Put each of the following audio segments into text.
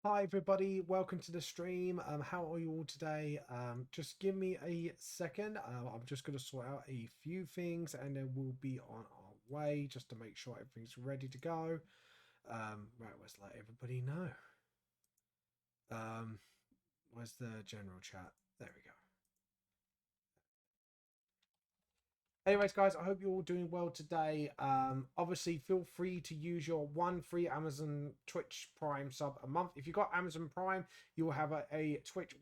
Hi everybody, welcome to the stream. How are you all today? Just give me a second. I'm just going to sort out a few things and then we'll be on our way just to make sure everything's ready to go. Right, let's let everybody know. Where's the general chat? There we go. Anyways, guys, I hope you're all doing well today. Obviously, feel free to use your one free Amazon Twitch Prime sub a month. If you've got Amazon Prime, you will have a Twitch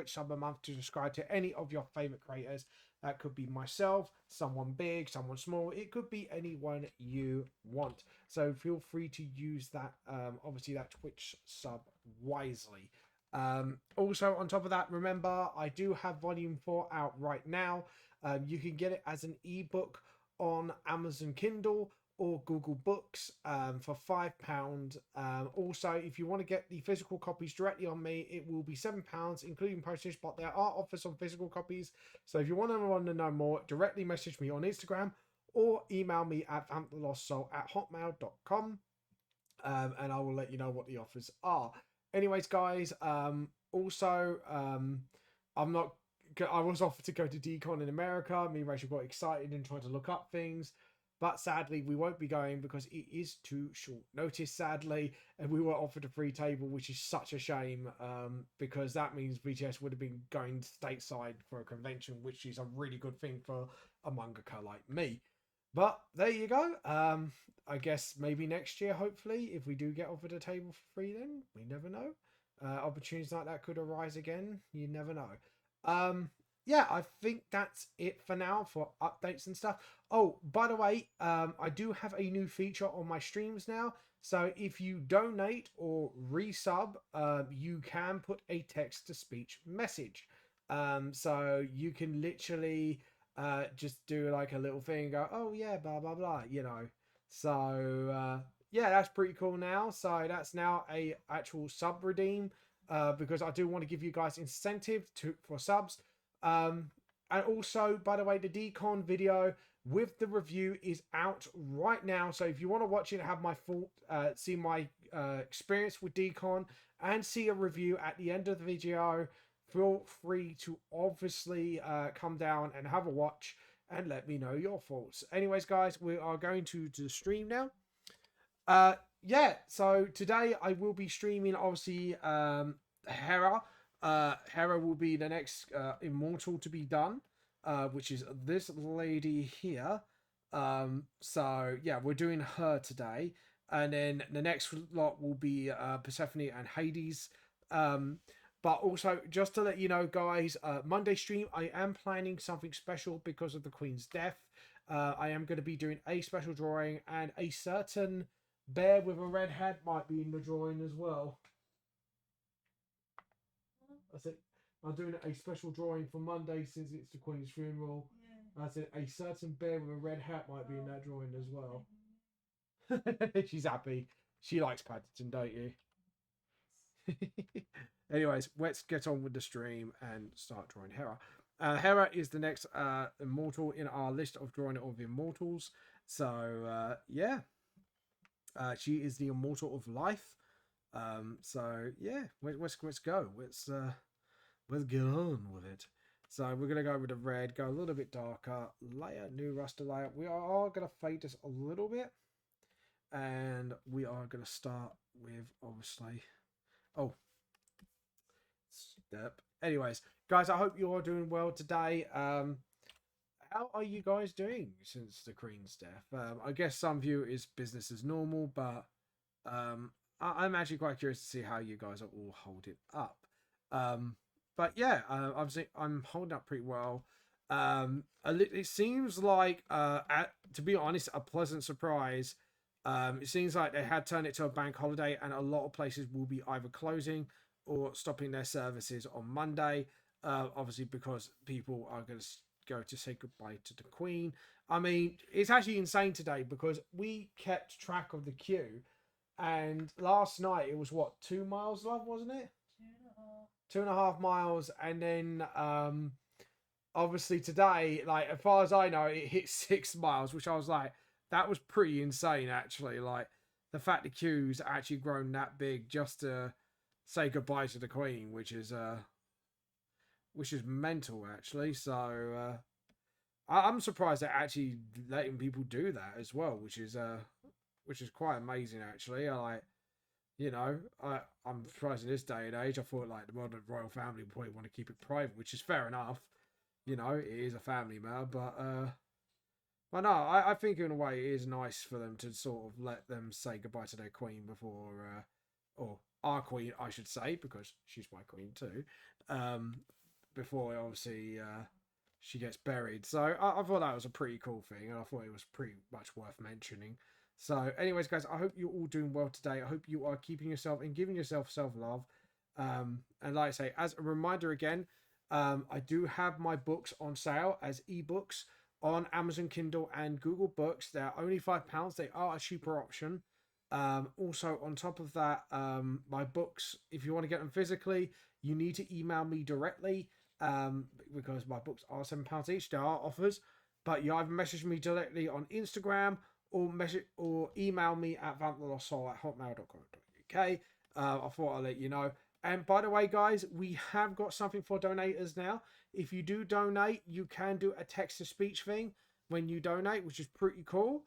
sub a month to subscribe to any of your favorite creators. That could be myself, someone big, someone small. It could be anyone you want. So feel free to use that. Obviously, that Twitch sub wisely. Also, on top of that, remember I do have Volume 4 out right now. You can get it as an ebook on Amazon Kindle or Google Books for £5. Also, if you want to get the physical copies directly on me, it will be £7, including postage. But there are offers on physical copies. So if you want to know more, directly message me on Instagram or email me at phantomlostsoul@hotmail.com, and I will let you know what the offers are. Anyways, guys, I'm not. I was offered to go to Decon in America. Me and Rachel got excited and tried to look up things, but sadly, we won't be going because it is too short notice. Sadly, and we were offered a free table, which is such a shame. Because that means BTS would have been going stateside for a convention, which is a really good thing for a mangaka like me. But there you go. I guess maybe next year, hopefully, if we do get offered a table for free, then we never know. Opportunities like that could arise again. You never know. Um, yeah, I think that's it for now for updates and stuff. Oh, by the way, I do have a new feature on my streams now. So if you donate or resub, you can put a text to speech message. So you can literally just do like a little thing and go, oh yeah, blah blah blah, you know. So yeah, that's pretty cool now. So that's now a actual sub redeem, because I do want to give you guys incentive for subs. And also, by the way, the decon video with the review is out right now. So if you want to watch it, have my full see my experience with decon and see a review at the end of the video, feel free to obviously come down and have a watch and let me know your thoughts. Anyways, guys, we are going to the stream now. Yeah, so today I will be streaming obviously Hera. Hera will be the next immortal to be done, which is this lady here. So yeah, we're doing her today, and then the next lot will be Persephone and Hades. But also, just to let you know, guys, Monday stream, I am planning something special because of the Queen's death. I am going to be doing a special drawing, and a certain bear with a red hat might be in the drawing as well. I said, I'm doing a special drawing for Monday since it's the Queen's funeral. Yeah. I said, a certain bear with a red hat might be in that drawing as well. She's happy. She likes Paddington, don't you? Anyways, let's get on with the stream and start drawing Hera. Hera is the next immortal in our list of drawing of immortals. So yeah, she is the immortal of life. So yeah, let's go. Let's get on with it. So we're gonna go with the red, go a little bit darker, layer, new raster layer. We are gonna fade this a little bit, and we are gonna start with obviously. Oh, step. Anyways, guys, I hope you are doing well today. How are you guys doing since the Queen's death? I guess some view it is business as normal, but I'm actually quite curious to see how you guys are all holding up. But yeah, obviously I'm holding up pretty well. It seems like, to be honest, a pleasant surprise. It seems like they had turned it to a bank holiday, and a lot of places will be either closing or stopping their services on Monday. Obviously, because people are going to go to say goodbye to the Queen. I mean, it's actually insane today because we kept track of the queue, and last night it was what, 2 miles, love, wasn't it? 2.5. 2.5 miles, and then obviously today, like as far as I know, it hit 6 miles, which I was like, that was pretty insane actually. Like the fact the queue's actually grown that big just to say goodbye to the Queen, which is mental actually. So I'm surprised they're actually letting people do that as well, which is quite amazing actually. I like, you know, I'm surprised in this day and age. I thought like the modern royal family would probably want to keep it private, which is fair enough. You know, it is a family matter, but no, I think in a way it is nice for them to sort of let them say goodbye to their queen before, or our queen, I should say, because she's my queen too. Um, Before obviously she gets buried. So I thought that was a pretty cool thing, and I thought it was pretty much worth mentioning. So, anyways, guys, I hope you're all doing well today. I hope you are keeping yourself and giving yourself self love. And like I say, as a reminder again, I do have my books on sale as ebooks on Amazon Kindle and Google Books. They're only £5. They are a cheaper option. Also, on top of that, my books, if you want to get them physically, you need to email me directly because my books are £7 each. There are offers, but you either message me directly on Instagram or email me at vanthalosoul@hotmail.co.uk. I thought I'd let you know. And by the way, guys, we have got something for donators now. If you do donate, you can do a text-to-speech thing when you donate, which is pretty cool.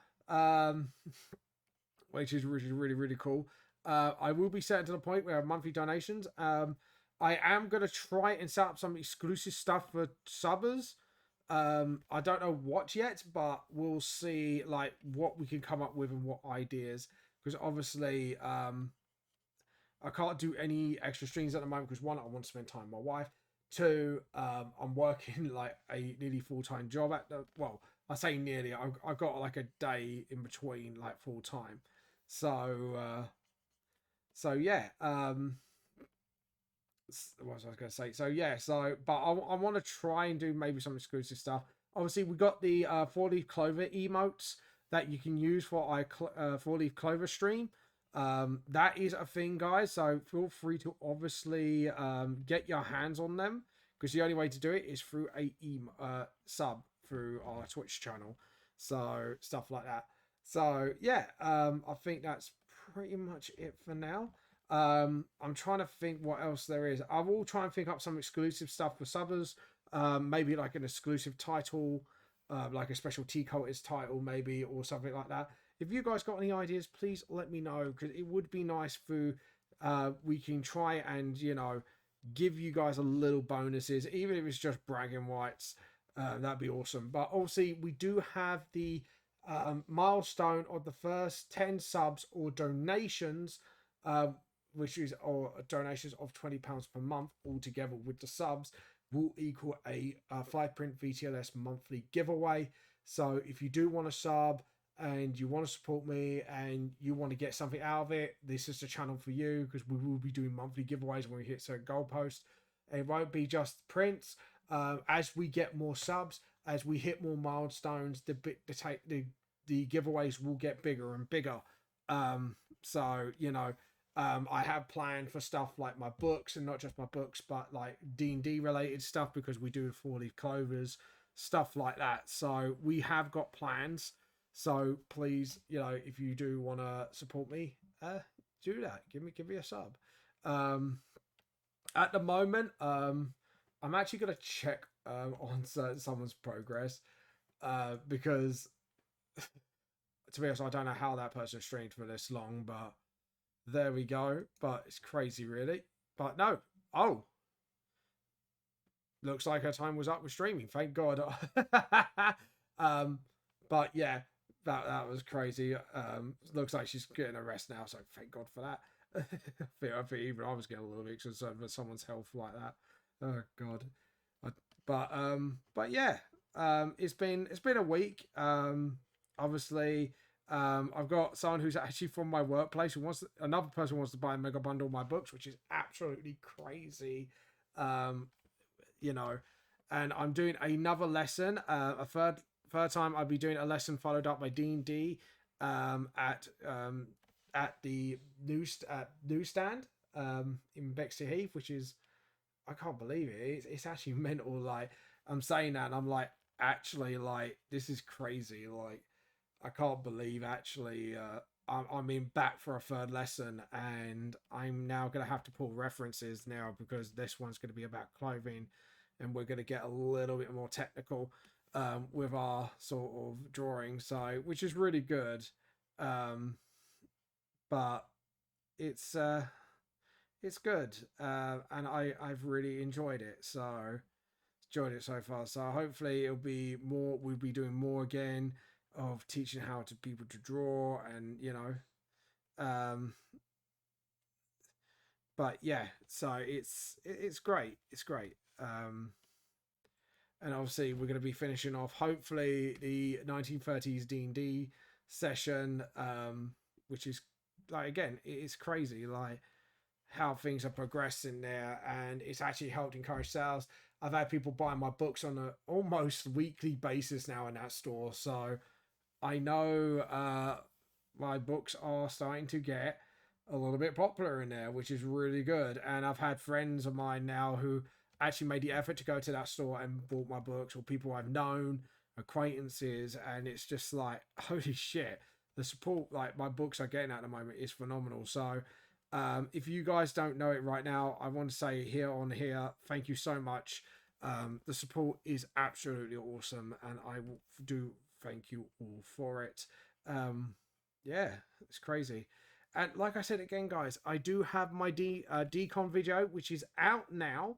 Which is really, really, really cool. I will be setting to the point where I have monthly donations. I am going to try and set up some exclusive stuff for subbers. I don't know what yet, but we'll see like what we can come up with and what ideas. Because obviously, I can't do any extra streams at the moment because one, I want to spend time with my wife. Two, I'm working like a nearly full-time job at the, well, I say nearly, I've got like a day in between like full-time. So, so yeah, what was I going to say? So yeah, but I want to try and do maybe some exclusive stuff. Obviously, we got the 4-leaf clover emotes that you can use for our 4-leaf clover stream. That is a thing, guys. So feel free to obviously get your hands on them because the only way to do it is through a sub through our Twitch channel. So stuff like that. So yeah, I think that's pretty much it for now. I'm trying to think what else there is. I will try and think up some exclusive stuff for subbers. Maybe like an exclusive title, like a special T-Cultist title, maybe, or something like that. If you guys got any ideas, please let me know because it would be nice for we can try and give you guys a little bonuses, even if it's just bragging rights. That'd be awesome. But obviously, we do have the milestone of the first 10 subs or donations, which is or donations of £20 per month altogether with the subs will equal a 5-print VTLS monthly giveaway. So if you do want to sub and you want to support me and you want to get something out of it, this is the channel for you because we will be doing monthly giveaways when we hit certain goalposts. It won't be just prints. As we get more subs, as we hit more milestones, the giveaways will get bigger and bigger. So I have planned for stuff like my books, and not just my books, but like D&D related stuff because we do 4-leaf clovers, stuff like that. So we have got plans. So please, if you do want to support me, do that. Give me a sub. At the moment, I'm actually gonna check on someone's progress because to be honest, I don't know how that person streamed for this long, but there we go. But it's crazy, really. But no, looks like her time was up with streaming. Thank God. But yeah, that was crazy. Looks like she's getting a rest now, so thank God for that. I think even I was getting a little bit concerned with someone's health like that. Oh God. But yeah, it's been a week. Obviously, I've got someone who's actually from my workplace who another person wants to buy a mega bundle of my books, which is absolutely crazy. And I'm doing another lesson. A third time I'll be doing a lesson followed up by D&D at the newsstand in Bexley Heath, which is, I can't believe it. It's actually mental. Like, I'm saying that and I'm like, actually, like, this is crazy. Like, I can't believe actually I'm in back for a third lesson, and I'm now going to have to pull references now because this one's going to be about clothing, and we're going to get a little bit more technical with our sort of drawing, so which is really good. Um, but it's it's good, and I've really enjoyed it. So enjoyed it so far. So hopefully it'll be more. We'll be doing more again of teaching how to people to draw, and um, but yeah. So it's great. It's great. And obviously we're going to be finishing off hopefully the 1930s D&D session, which is like again it is crazy like how things are progressing there, and it's actually helped encourage sales. I've had people buying my books on a almost weekly basis now in that store, so I know my books are starting to get a little bit popular in there, which is really good. And I've had friends of mine now who actually made the effort to go to that store and bought my books, or people I've known, acquaintances, and it's just like holy shit, the support like my books are getting at the moment is phenomenal. So if you guys don't know it right now, I want to say here on here, thank you so much. The support is absolutely awesome, and I do thank you all for it. Um, yeah, it's crazy. And like I said again, guys, I do have my decon video, which is out now,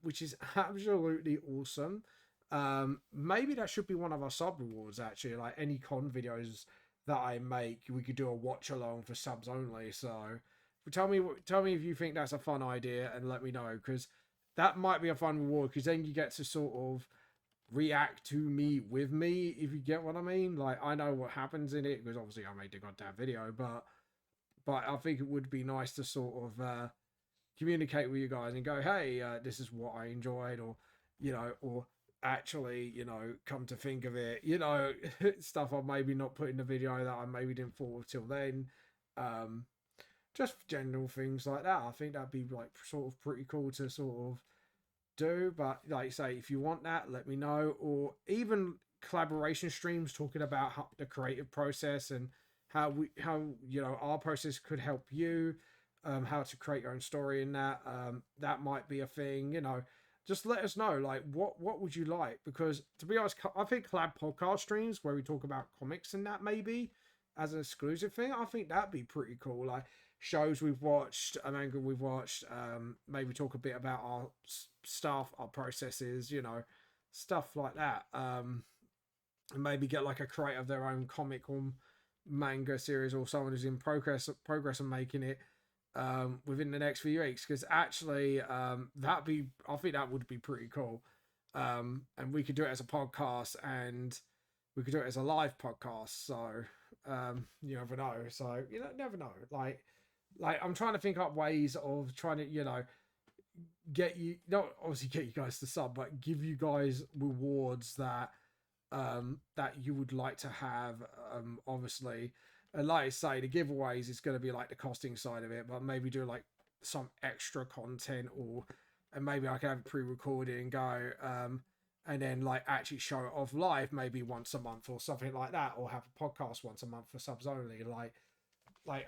which is absolutely awesome. Maybe that should be one of our sub rewards, actually. Like any con videos that I make, we could do a watch along for subs only. So tell me if you think that's a fun idea, and let me know, because that might be a fun reward, because then you get to sort of react to me with me, if you get what I mean. Like I know what happens in it because obviously I made the goddamn video, but I think it would be nice to sort of communicate with you guys and go, hey, this is what I enjoyed, or or actually, come to think of it, stuff I maybe not put in the video that I maybe didn't thought of till then. Um, just general things like that. I think that'd be like sort of pretty cool to sort of do. But like I say, if you want that, let me know. Or even collaboration streams talking about how, the creative process, and how our process could help you, how to create your own story in that. That might be a thing. Just let us know, like what would you like, because to be honest, I think collab podcast streams where we talk about comics and that maybe as an exclusive thing, I think that'd be pretty cool. Like shows we've watched, a manga we've watched, maybe talk a bit about our stuff, our processes, stuff like that. And maybe get like a creator of their own comic or manga series, or someone who's in progress of making it within the next few weeks, because actually I think that would be pretty cool. And we could do it as a podcast, and we could do it as a live podcast. So you never know. So never know. Like I'm trying to think up ways of trying to get you, not obviously get you guys to sub, but give you guys rewards that that you would like to have, obviously. And like I say, the giveaways is going to be like the costing side of it, but maybe do like some extra content, or and maybe I can have it pre-recorded and go, and then like actually show it off live maybe once a month or something like that, or have a podcast once a month for subs only. Like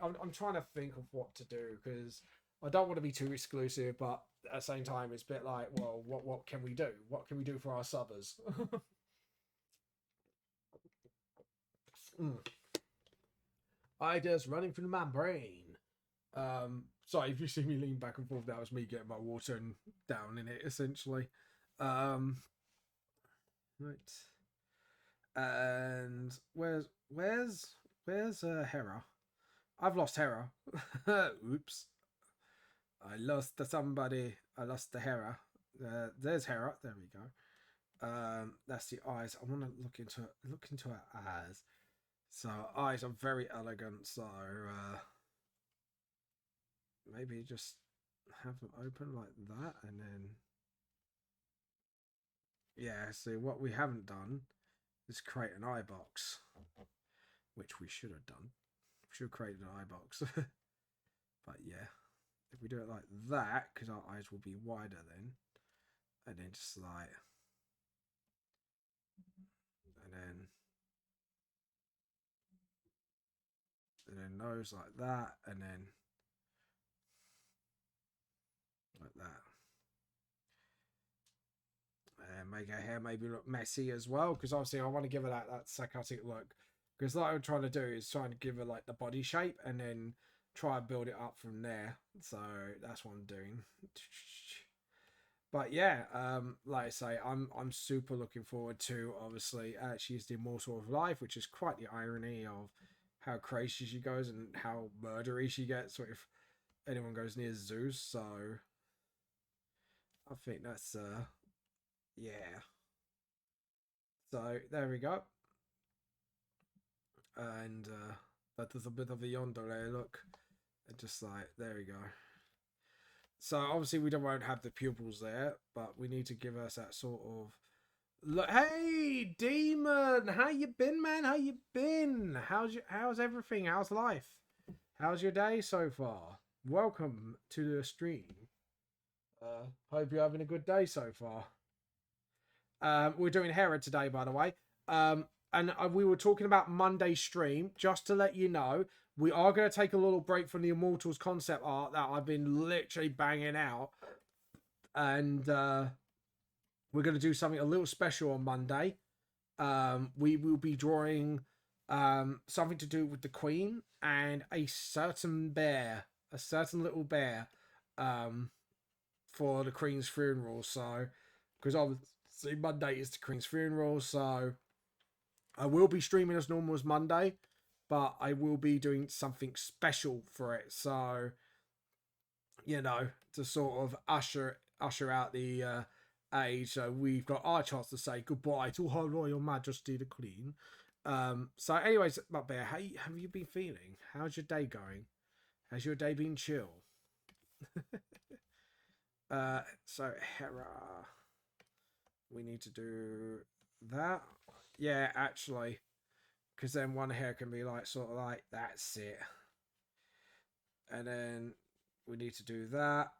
I'm trying to think of what to do, because I don't want to be too exclusive, but at the same time it's a bit like, well, what can we do? What can we do for our subbers? Mm. Ideas running through my brain. Sorry if you see me lean back and forth, that was me getting my water and down in it essentially. Right. And where's Hera? I've lost Hera. Oops. I lost somebody. I lost the Hera. There's Hera. There we go. That's the eyes. I want to look into her eyes. So eyes are very elegant. So maybe just have them open like that, and then yeah. See, what we haven't done is create an eye box, which we should have done. We should have created an eye box. But yeah, if we do it like that, because our eyes will be wider then, and then just like, and then and then nose like that, and then like that. And make her hair maybe look messy as well, because obviously I want to give her that psychotic look. Because what I'm trying to do is trying to give her like the body shape and then try and build it up from there. So that's what I'm doing. But yeah, like I say, I'm super looking forward to, obviously, she's the immortal of life, which is quite the irony of how crazy she goes and how murdery she gets if anyone goes near Zeus. So I think that's yeah. So there we go. And that is a bit of a yandere look. And just like, there we go. So obviously we won't have the pupils there, but we need to give us that sort of look. Hey, Demon, how you been, man? How you been? How's everything? How's life? How's your day so far? Welcome to the stream. Hope you're having a good day so far. We're doing Hera today, by the way. And we were talking about Monday stream. Just to let you know, we are going to take a little break from the Immortals concept art that I've been literally banging out. And we're going to do something a little special on Monday. We will be drawing something to do with the Queen and a certain bear, a certain little bear, for the Queen's funeral. So, because obviously Monday is the Queen's funeral, so I will be streaming as normal as Monday, but I will be doing something special for it. So, you know, to sort of usher out the age. So we've got our chance to say goodbye to Her Royal Majesty the Queen. So anyways, Bear, how have you been feeling? How's your day going? Has your day been chill? So Hera, we need to do that. Yeah, actually, because then one hair can be like sort of like that's it, and then we need to do that.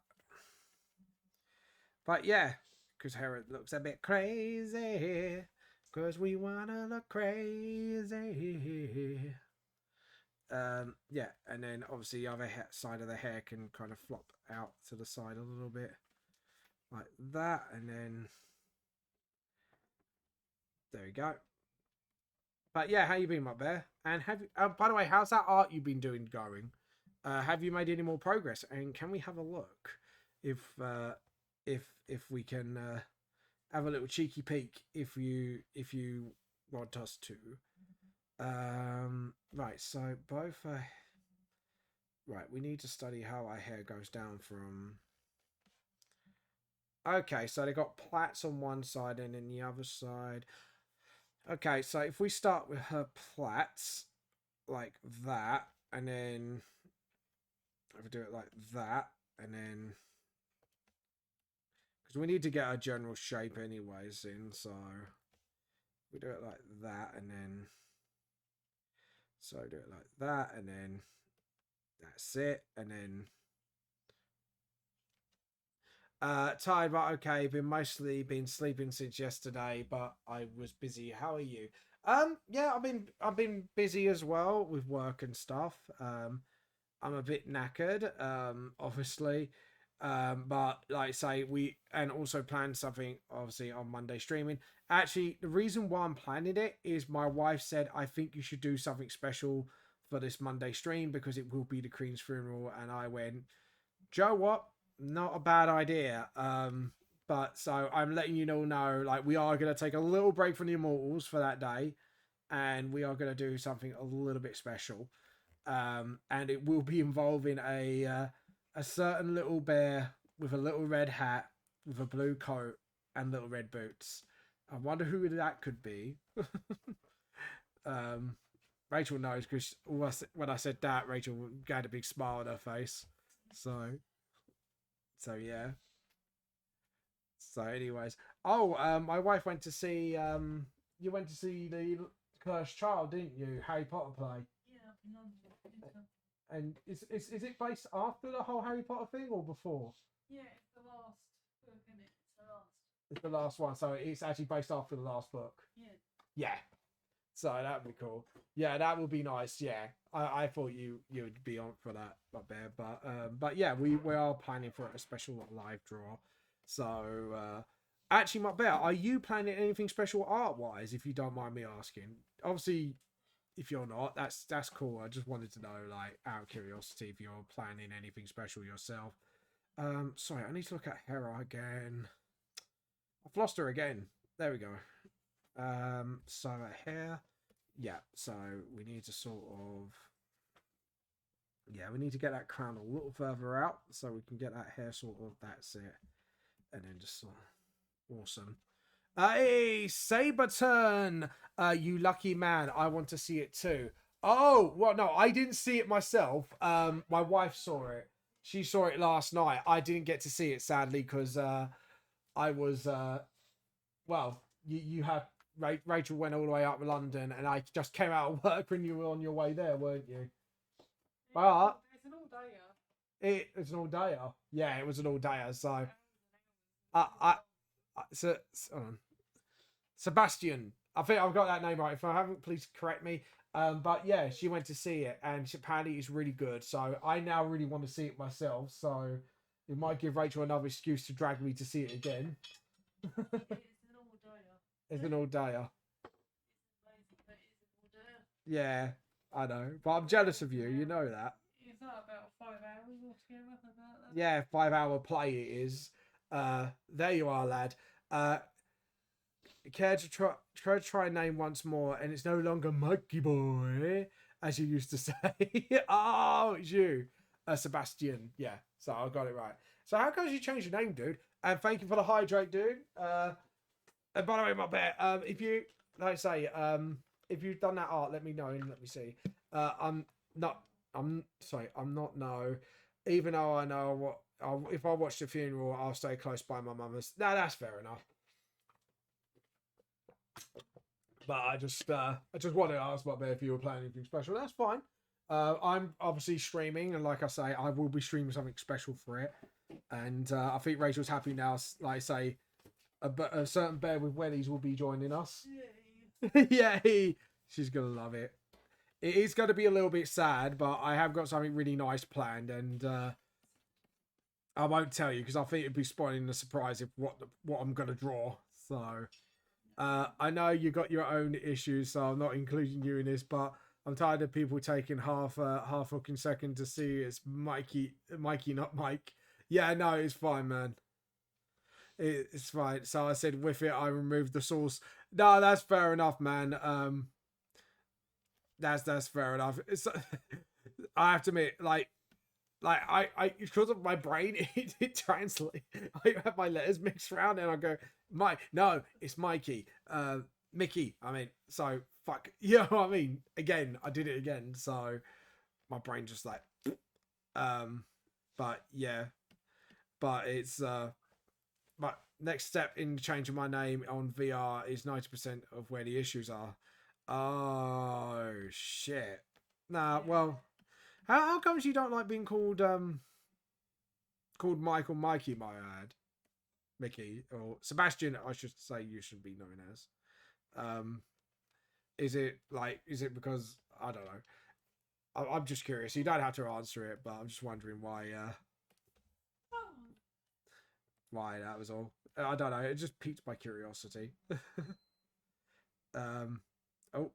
But yeah, because Hera looks a bit crazy, because we wanna look crazy. Yeah, and then obviously the other side of the hair can kind of flop out to the side a little bit like that, and then there we go. But yeah, how you been, my bear? And have you, by the way, how's that art you've been doing going? Have you made any more progress? And can we have a look if we can have a little cheeky peek if you want us to? Right. So both. Right, we need to study how our hair goes down from. Okay, so they got plaits on one side and then the other side. Okay, so if we start with her plaits like that, and then if we do it like that, and then because we need to get our general shape anyways in, so we do it like that, and then so do it like that, and then that's it, and then tired, but okay. Been sleeping since yesterday, but I was busy. How are you? Yeah, I've been busy as well with work and stuff. I'm a bit knackered, obviously. But like I say, we and also planned something obviously on Monday streaming. Actually, the reason why I'm planning it is my wife said I think you should do something special for this Monday stream because it will be the Queen's funeral, and I went, Joe, what? Not a bad idea. But so I'm letting you all know, like, we are going to take a little break from the Immortals for that day, and we are going to do something a little bit special. And it will be involving a certain little bear with a little red hat, with a blue coat, and little red boots. I wonder who that could be. Rachel knows because when I said that, Rachel got a big smile on her face. So yeah. So, anyways, my wife went to see. You went to see the Cursed Child, didn't you? Harry Potter play. Yeah, up in London. And is it based after the whole Harry Potter thing or before? Yeah, it's the last book, isn't it? It's the last. It's the last one, so it's actually based after the last book. Yeah. Yeah. So that'd be cool. Yeah, that would be nice. Yeah, I thought you'd be on for that, Bear. But yeah, we are planning for a special live draw. So actually, my Bear, are you planning anything special art wise? If you don't mind me asking. Obviously, if you're not, that's cool. I just wanted to know, like, out of curiosity, if you're planning anything special yourself. Sorry, I need to look at Hera again. I've lost her again. There we go. So here, yeah. So we need to sort of, yeah, we need to get that crown a little further out so we can get that hair sort of. That's it, and then just awesome. Hey, Saberton! You lucky man. I want to see it too. Oh, well, no, I didn't see it myself. My wife saw it. She saw it last night. I didn't get to see it sadly because I was well, you had Rachel went all the way up to London, and I just came out of work when you were on your way there, weren't you? But It's an all-dayer. it's an all dayer. Yeah, it was an all dayer. So I so hold on. Sebastian. I think I've got that name right. If I haven't, please correct me. But yeah, she went to see it, and apparently it's really good. So I now really want to see it myself. So it might give Rachel another excuse to drag me to see it again. It's an all-dayer. It's an all dayer. Amazing, but it's an all-dayer. Yeah, I know, but I'm jealous of you. You know that. Is that about 5 hours altogether? About that? Yeah, 5 hour play it is. There you are, lad. Care to try name once more, and it's no longer Mikey Boy, as you used to say. Oh, it's you, Sebastian. Yeah, so I got it right. So how come you changed your name, dude? And thank you for the hydrate, dude. And by the way, my bear, if you like I say, if you've done that art, let me know and let me see. I'm not. I'm sorry. I'm not. No. Even though I know what, if I watch the funeral, I'll stay close by my mother's. No, that's fair enough. But I just wanted to ask about if you were planning anything special. That's fine. I'm obviously streaming, and like I say, I will be streaming something special for it. And I think Rachel's happy now. Like I say, a certain bear with wellies will be joining us. Yay! She's gonna love it. It is going to be a little bit sad, but I have got something really nice planned, and I won't tell you because I think it'd be spoiling the surprise of what I'm going to draw. So I know you got your own issues, so I'm not including you in this, but I'm tired of people taking half fucking second to see it's Mikey, not Mike. Yeah, no, it's fine, man. It's fine. So I said with it, I removed the source. No, that's fair enough, man. That's fair enough. It's I have to admit, like I because of my brain, it translates. I have my letters mixed around, and I go, no, it's Mikey, Mickey. I mean, so fuck, you know what I mean? Again, I did it again, so my brain just like, but yeah, but it's but next step in changing my name on VR is 90% of where the issues are. Oh shit. Nah, well, how comes you don't like being called Michael Mikey, my ad? Mickey or Sebastian, I should say you should be known as. Is it because I don't know. I'm just curious. You don't have to answer it, but I'm just wondering why why that was all. I don't know, it just piqued my curiosity. Oh,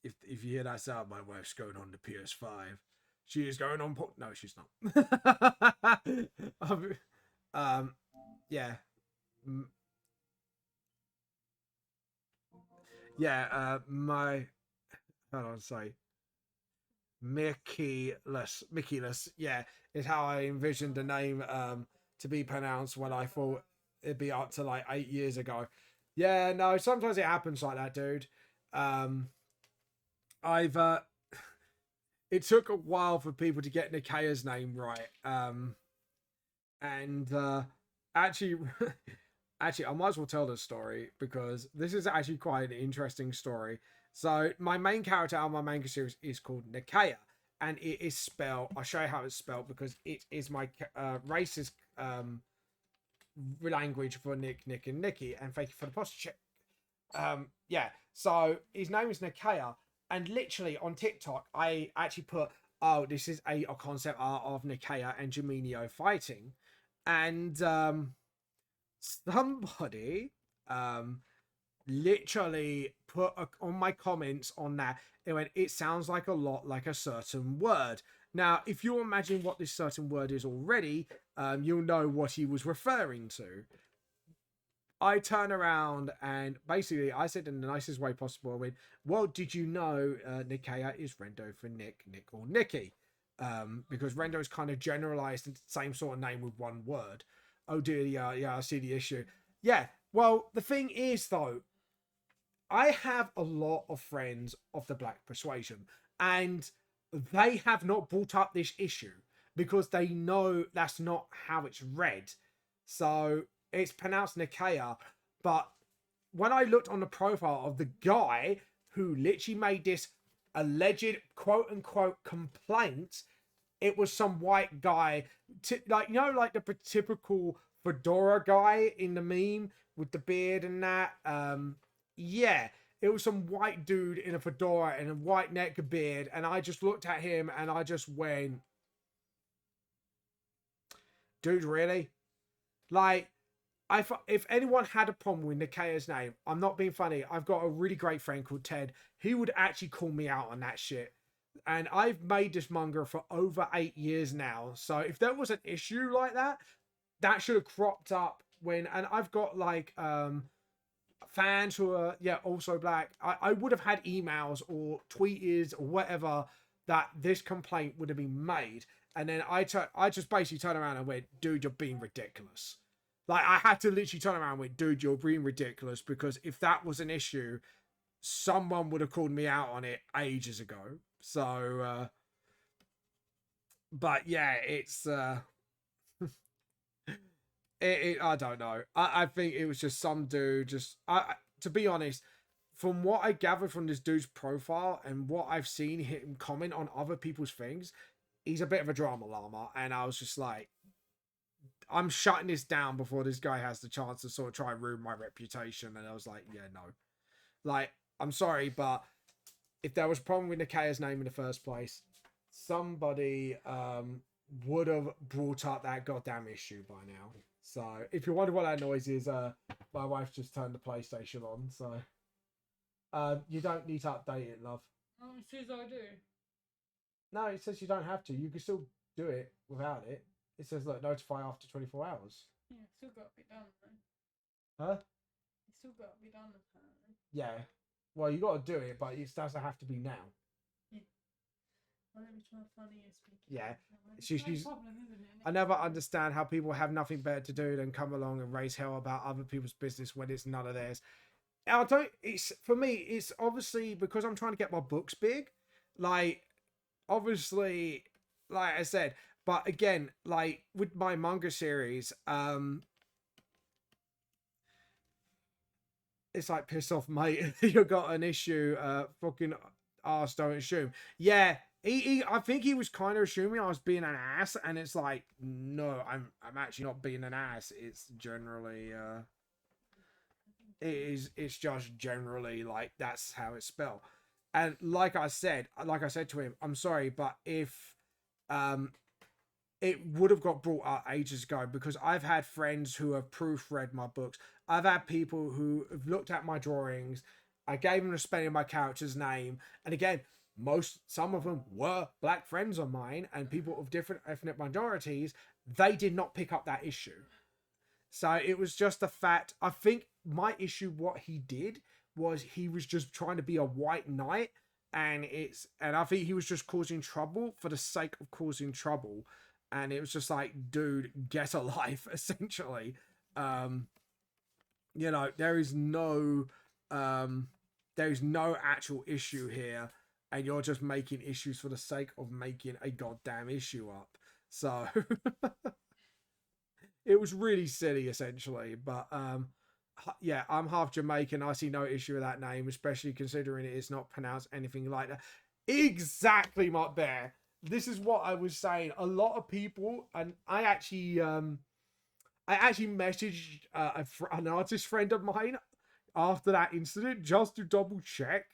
if you hear that sound, my wife's going on the PS5. She is going on. No, she's not. Yeah, yeah. My how do I say? Mickeyless. Yeah, is how I envisioned the name to be pronounced when I thought it'd be up to like 8 years ago. Yeah, no. Sometimes it happens like that, dude. I've it took a while for people to get Nikaya's name right. And actually actually I might as well tell this story because this is actually quite an interesting story. So my main character on my manga series is called Nikaya, and it is spelled, I'll show you how it's spelled because it is my racist language for Nick and Nikki, and thank you for the posture check. Yeah. So his name is Nikea, and literally on TikTok, I actually put, "Oh, this is a concept art of Nikea and Jaminio fighting," and somebody literally put on my comments on that. It went, "It sounds like a lot like a certain word." Now, if you imagine what this certain word is already, you'll know what he was referring to. I turn around and basically I said in the nicest way possible, I went, "Well, did you know Nikea is Rendo for Nick, Nick, or Nikki?" Because Rendo is kind of generalized into the same sort of name with one word. Oh dear, yeah, yeah, I see the issue. Yeah, well, the thing is though, I have a lot of friends of the black persuasion, and they have not brought up this issue because they know that's not how it's read. So it's pronounced Nikea, but when I looked on the profile of the guy who literally made this alleged quote unquote complaint, it was some white guy, like, you know, like the typical fedora guy in the meme with the beard and that. Yeah, it was some white dude in a fedora and a white neck beard, and I just looked at him and I just went, "Dude, really?" Like, if anyone had a problem with Nikea's name, I'm not being funny. I've got a really great friend called Ted. He would actually call me out on that shit. And I've made this manga for over 8 years now. So if there was an issue like that, that should have cropped up when. And I've got like fans who are, yeah, also black. I would have had emails or tweets or whatever that this complaint would have been made. And then I just basically turned around and went, "Dude, you're being ridiculous." Like, I had to literally turn around and went, "Dude, you're being ridiculous," because if that was an issue, someone would have called me out on it ages ago. So but yeah, it's I don't know. I think it was just some dude. Just to be honest, from what I gathered from this dude's profile and what I've seen him comment on other people's things, he's a bit of a drama llama, and I was just like, I'm shutting this down before this guy has the chance to sort of try and ruin my reputation. And I was like, yeah, no. Like, I'm sorry, but if there was a problem with Nikea's name in the first place, somebody would have brought up that goddamn issue by now. So if you wonder what that noise is, my wife just turned the PlayStation on. So you don't need to update it, love. Oh, it says I do. No, it says you don't have to. You can still do it without it. It says, look, notify after 24 hours. Yeah, it's still got to be done though. Huh? It's still got to be done apparently. Yeah. Well, you got to do it, but it doesn't have to be now. Yeah. Well, let me try funniest speaking. Yeah. It's no problem, isn't it? I never understand how people have nothing better to do than come along and raise hell about other people's business when it's none of theirs. I don't. It's for me. It's obviously because I'm trying to get my books big. Like, obviously, like I said, but again, like with my manga series, it's like, piss off, mate. You got an issue. Fucking ass, don't assume. Yeah, I think he was kind of assuming I was being an ass, and it's like, no, I'm actually not being an ass. It's generally it's just generally like that's how it's spelled. And like I said to him, I'm sorry, but if it would have got brought up ages ago, because I've had friends who have proofread my books. I've had people who have looked at my drawings. I gave them the spelling of my character's name. And again, some of them were black friends of mine and people of different ethnic minorities. They did not pick up that issue. So it was just the fact, I think my issue, what he did was he was just trying to be a white knight. And I think he was just causing trouble for the sake of causing trouble. And it was just like, dude, get a life, essentially. You know, there is no actual issue here, and you're just making issues for the sake of making a goddamn issue up. So it was really silly, essentially. But yeah, I'm half Jamaican. I see no issue with that name, especially considering it is not pronounced anything like that. Exactly, Mark Bear. This is what I was saying. A lot of people, and I actually messaged an artist friend of mine after that incident just to double check.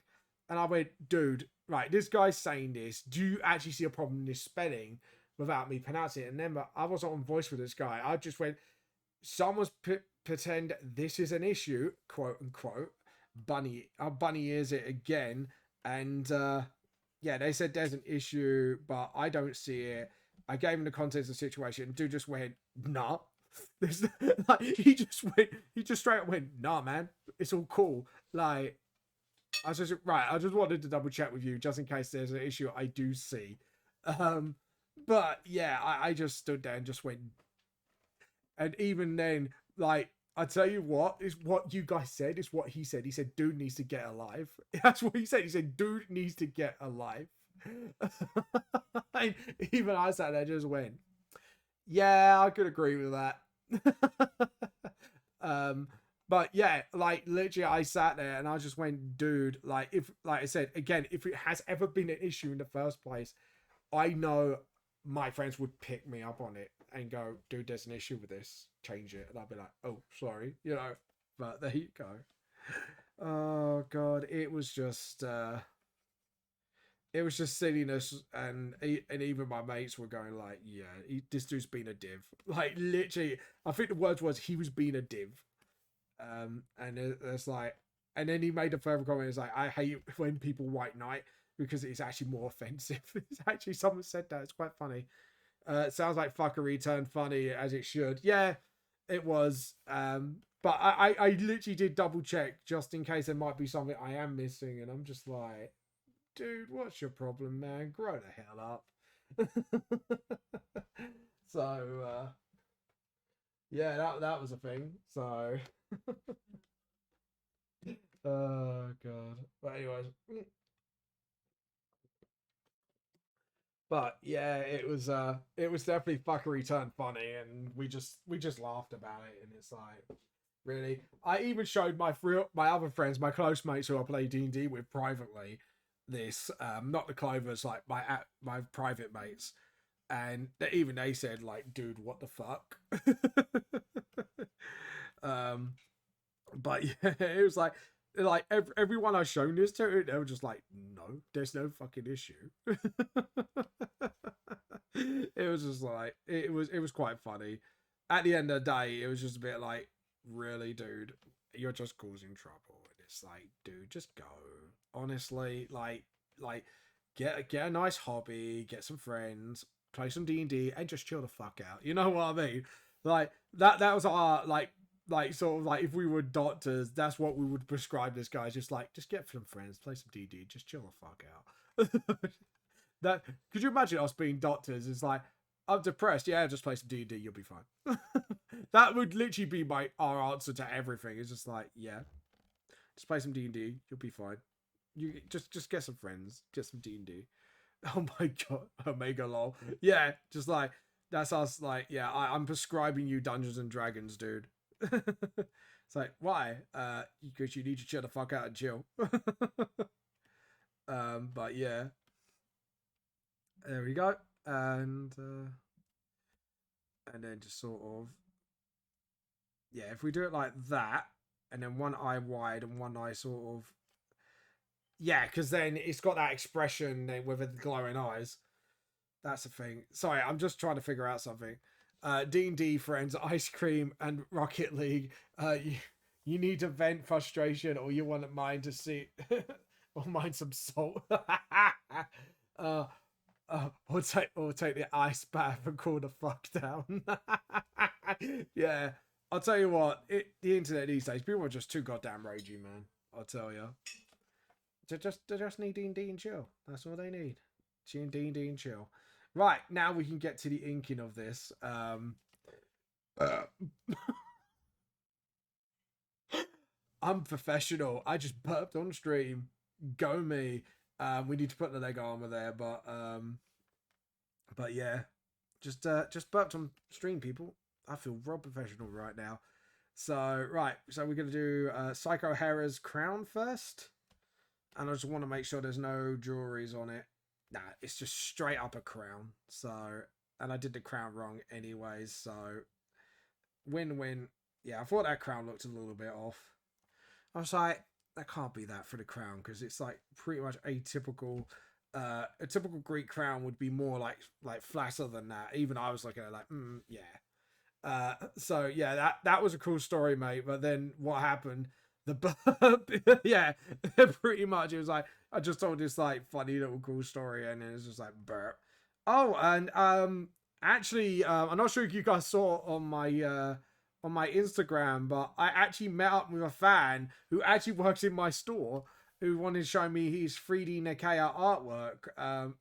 And I went, dude, right, this guy's saying this. Do you actually see a problem in this spelling without me pronouncing it? And then I wasn't on voice with this guy. I just went, someone's pretend this is an issue, quote unquote. Bunny ears it again. And yeah, they said there's an issue, but I don't see it. I gave him the context of the situation. Dude just went, nah. Like, he just straight up went, nah, man, it's all cool. Like, I just wanted to double check with you just in case there's an issue I do see. But yeah, I just stood there and just went, and even then, like, I tell you what, is what you guys said, is what he said. He said, dude needs to get alive. That's what he said. He said, dude needs to get alive. And even I sat there just went, yeah, I could agree with that. But yeah, like literally I sat there and I just went, dude, like if, like I said, again, if it has ever been an issue in the first place, I know my friends would pick me up on it and go, dude, there's an issue with this, change it. And I'll be like, oh, sorry, you know, but there you go. Oh God, it was just silliness, and even my mates were going like, yeah, this dude's been a div. Like literally, I think the words was he was being a div. And it's like, and then he made a further comment. It's like, I hate when people white knight because it's actually more offensive. It's actually, someone said that. It's quite funny. It sounds like fuckery turned funny, as it should. Yeah, it was. But I literally did double check just in case there might be something I am missing, and I'm just like, dude, what's your problem, man? Grow the hell up. So yeah, that was a thing. So oh God. But anyways. But yeah, it was definitely fuckery turned funny, and we just laughed about it, and it's like, really, I even showed my other friends, my close mates who I play D&D with privately, this not the Clovers, like my private mates, and even they said like, dude, what the fuck. But yeah, it was like everyone I've shown this to, they were just like, no, there's no fucking issue. It was just like, it was quite funny. At the end of the day, it was just a bit like, really, dude, you're just causing trouble. And it's like, dude, just go. Honestly, like get a nice hobby, get some friends, play some D&D, and just chill the fuck out. You know what I mean? Like that was our like sort of like, if we were doctors, that's what we would prescribe this guy. Just like, just get some friends, play some D&D, just chill the fuck out. That, could you imagine us being doctors? It's like, I'm depressed. Yeah, just play some D&D, you'll be fine. That would literally be our answer to everything. It's just like, yeah, just play some D&D, you'll be fine. You just get some friends, get some D&D. Oh my God, Omega lol. Yeah, just like, that's us. Like, yeah, I'm prescribing you Dungeons and Dragons, dude. It's like, why? Because you need to chill the fuck out and chill. But yeah, there we go. And then just sort of, yeah, if we do it like that, and then one eye wide and one eye sort of, yeah, because then it's got that expression with the glowing eyes. That's the thing. Sorry, I'm just trying to figure out something. D&D friends, ice cream and Rocket League. You need to vent frustration, or you want mine to see, or mine some salt. Or take the ice bath and cool the fuck down. Yeah, I'll tell you what. The internet these days, people are just too goddamn ragey, man. I'll tell you. They just need D&D and chill. That's all they need. D&D and chill. Right, now we can get to the inking of this. I'm professional. I just burped on stream. Go me. We need to put the leg armor there, but yeah, just burped on stream, people. I feel real professional right now. So so we're gonna do Psycho Hera's crown first, and I just want to make sure there's no jewelries on it. Nah, it's just straight up a crown. So, and I did the crown wrong anyways. So, win-win. Yeah, I thought that crown looked a little bit off. I was like, that can't be that for the crown because it's like pretty much atypical. A typical Greek crown would be more like flatter than that. Even I was looking at it like, yeah. So yeah, that was a cool story, mate. But then what happened? The burp, yeah, pretty much. It was like I just told this like funny little cool story, and then it's just like burp. Oh, and actually, I'm not sure if you guys saw on my Instagram, but I actually met up with a fan who actually works in my store who wanted to show me his 3D Nikea artwork.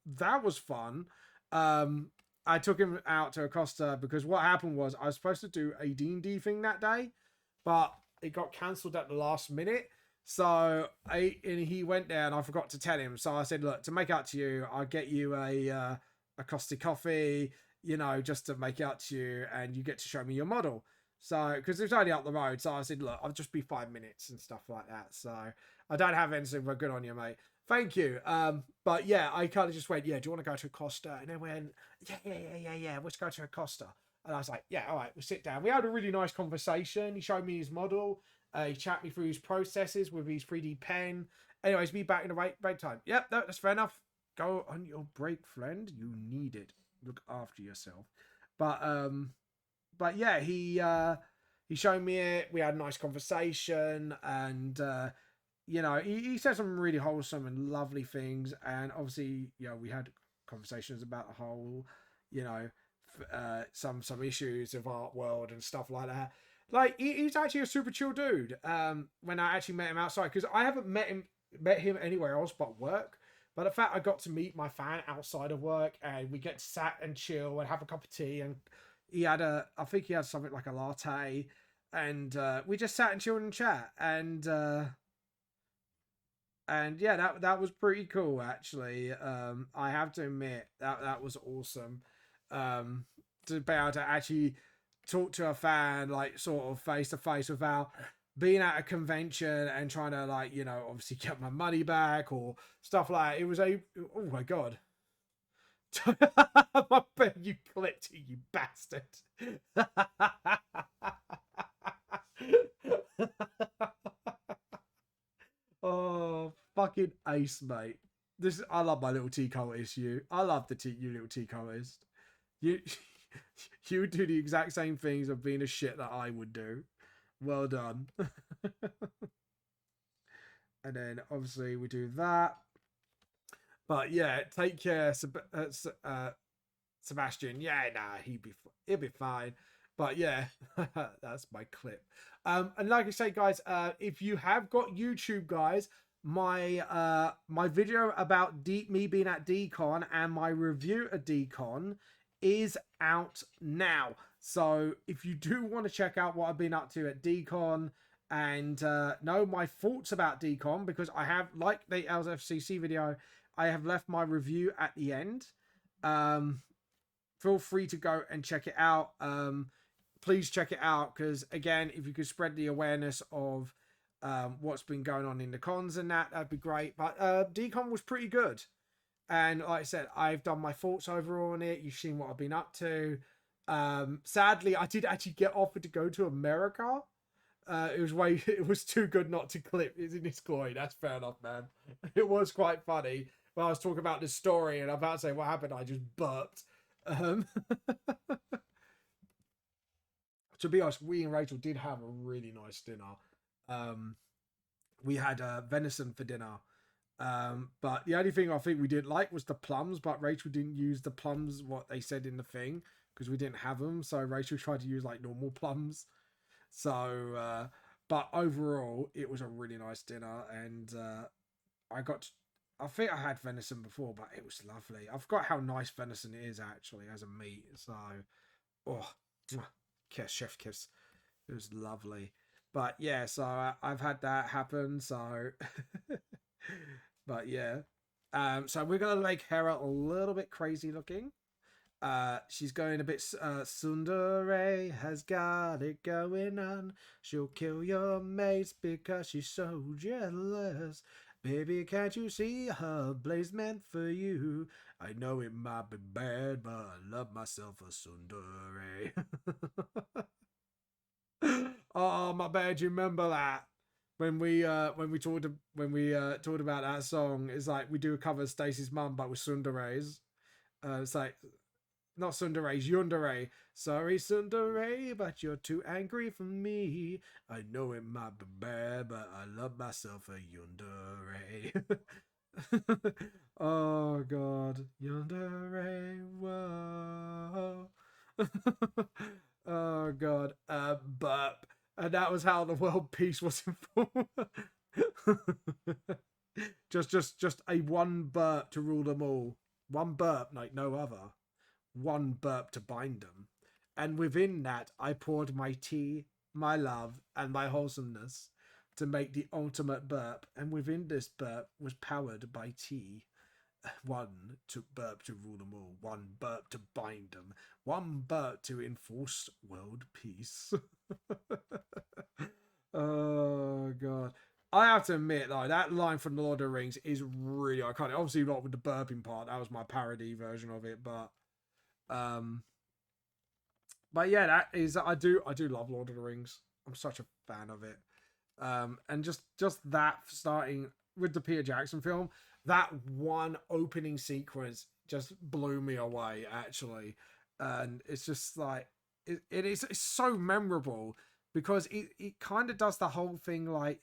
That was fun. I took him out to Acosta because what happened was I was supposed to do a D&D thing that day, but it got cancelled at the last minute. So he went there and I forgot to tell him. So I said, look, to make out to you, I'll get you a Acosta coffee, you know, just to make out to you, and you get to show me your model. So, because it's only up the road. So I said, look, I'll just be 5 minutes and stuff like that. So I don't have anything but good on you, mate. Thank you. But yeah, I kind of just went, yeah, do you want to go to Acosta? And they went, yeah, let's go to Acosta. And I was like, yeah, all right, we'll sit down. We had a really nice conversation. He showed me his model. He chatted me through his processes with his 3D pen. Anyways, be back in the break time. Yep, that's fair enough. Go on your break, friend. You need it. Look after yourself. But yeah, he showed me it. We had a nice conversation, and you know, he said some really wholesome and lovely things. And obviously, you know, we had conversations about the whole, you know, some issues of art world and stuff like that. Like he's actually a super chill dude. When I actually met him outside, because I haven't met him anywhere else but work. But the fact I got to meet my fan outside of work, and we get to sat and chill and have a cup of tea, and I think he had something like a latte, and we just sat and chilled and chat, and yeah, that was pretty cool actually. I have to admit that was awesome. To be able to actually talk to a fan like sort of face to face without being at a convention and trying to, like, you know, obviously get my money back or stuff like that. It was oh my god. I bet you clipped it, you bastard. Oh, fucking ace, mate. I love my little tea cultist, you. I love you little tea cultist. You you would do the exact same things of being a shit that I would do. Well done. And then obviously we do that. But yeah, take care, Sebastian. Yeah, nah, he'll be fine. But yeah, that's my clip. And like I say, guys, if you have got YouTube, guys, my video about me being at DCon and my review at DCon is out now. So if you do want to check out what I've been up to at DCon and know my thoughts about DCon, because I have, like the LFCC video, I have left my review at the end. Feel free to go and check it out. Please check it out, because again, if you could spread the awareness of what's been going on in the cons and that'd be great. But DCon was pretty good, and like I said, I've done my thoughts over on it. You've seen what I've been up to. Sadly, I did actually get offered to go to America. It was too good not to clip. It's in its glory. That's fair enough, man. It was quite funny when I was talking about this story and I'm about to say what happened. I just burped. To be honest, we and Rachel did have a really nice dinner. We had venison for dinner. But the only thing I think we didn't like was the plums, but Rachel didn't use the plums, what they said in the thing, because we didn't have them. So Rachel tried to use like normal plums. So, but overall, it was a really nice dinner, and I think I had venison before, but it was lovely. I forgot how nice venison is actually as a meat. So, oh, kiss, chef kiss. It was lovely. But yeah, so I've had that happen. So, but yeah, so we're gonna make Hera a little bit crazy looking. She's going a bit Tsundere has got it going on. She'll kill your mates because she's so jealous. Baby, can't you see her blaze meant for you? I know it might be bad, but I love myself a Tsundere. Oh, my bad, you remember that? when we talked about that song, it's like we do a cover of Stacey's Mum, but with Sundare's. It's like not Sundare's, Yundere. Sorry, Sundare, but you're too angry for me. I know it might be bad, but I love myself a Yundere. Oh God, Yundere, whoa. Oh God, burp. And that was how the world peace was informed. just a one burp to rule them all. One burp like no other. One burp to bind them. And within that, I poured my tea, my love, and my wholesomeness to make the ultimate burp. And within this burp was powered by tea. One to burp to rule them all. One burp to bind them. One burp to enforce world peace. Oh God. I have to admit, though, that line from The Lord of the Rings is really iconic. Obviously, not with the burping part. That was my parody version of it, um, but yeah, that is I do love Lord of the Rings. I'm such a fan of it. And just that starting with the Peter Jackson film, that one opening sequence just blew me away actually, and it's just like it's so memorable because it kind of does the whole thing like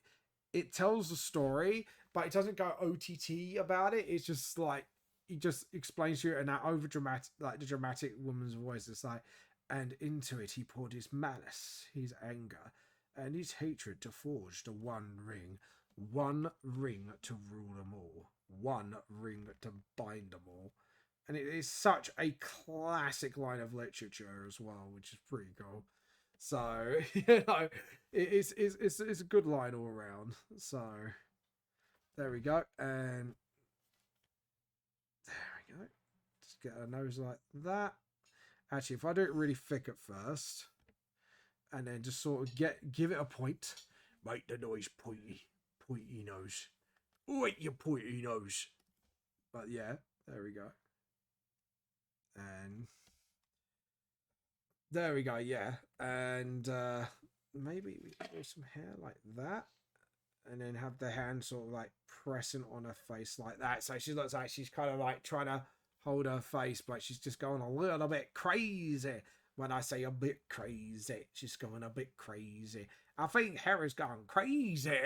it tells the story, but it doesn't go OTT about it. It's just like he just explains to you in that over dramatic, like the dramatic woman's voice. It's like, and into it he poured his malice, his anger, and his hatred to forge the one ring to rule them all, one ring to bind them all. And it is such a classic line of literature as well, which is pretty cool. So it's a good line all around. So there we go, and there we go. Just get our nose like that. Actually, if I do it really thick at first, and then just sort of give it a point, make the noise pointy nose. Wait, your pointy nose. But yeah, there we go. And there we go, yeah. And maybe we can do some hair like that. And then have the hand sort of like pressing on her face like that. So she looks like she's kind of like trying to hold her face, but she's just going a little bit crazy. When I say a bit crazy, she's going a bit crazy. I think Hera's gone crazy.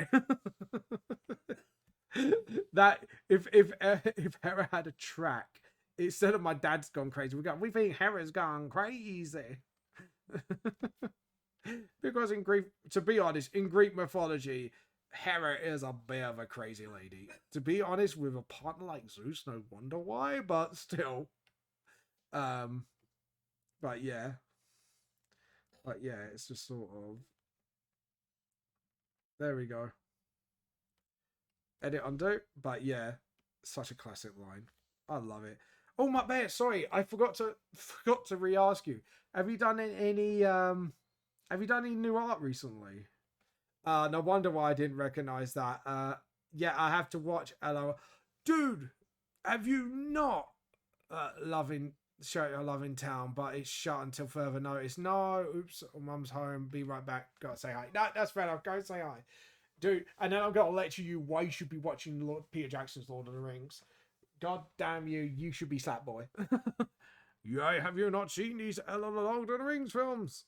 That if Hera had a track, instead of my dad's gone crazy, we think Hera's gone crazy. Because in Greek, to be honest, in Greek mythology, Hera is a bit of a crazy lady. To be honest, with a partner like Zeus, no wonder why, but still. But yeah. But yeah, it's just sort of. There we go. Edit undo. But yeah, such a classic line. I love it. Oh my bad, sorry, I forgot to re-ask you. Have you done any new art recently? No wonder why I didn't recognize that. Yeah, I have to watch LOL. Dude, have you not loving show your love in town, but it's shut until further notice? No, oops, mum's home. Be right back. Gotta say hi. No, that's fair enough. Go say hi, dude. And then I'm gonna lecture you why you should be watching Peter Jackson's Lord of the Rings. God damn you! You should be slap boy. Yeah, have you not seen these Lord of the Rings films?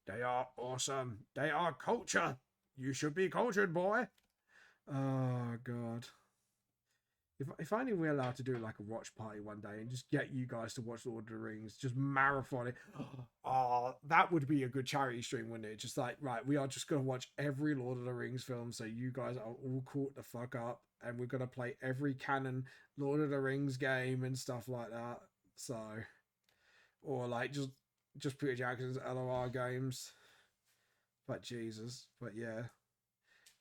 They are awesome. They are culture. You should be cultured, boy. Oh God. If only we're allowed to do like a watch party one day and just get you guys to watch Lord of the Rings, just marathon it. Oh, that would be a good charity stream, wouldn't it? Just like, right, we are just gonna watch every Lord of the Rings film, so you guys are all caught the fuck up, and we're gonna play every canon Lord of the Rings game and stuff like that. So, or like just Peter Jackson's LOR games. But Jesus, but yeah.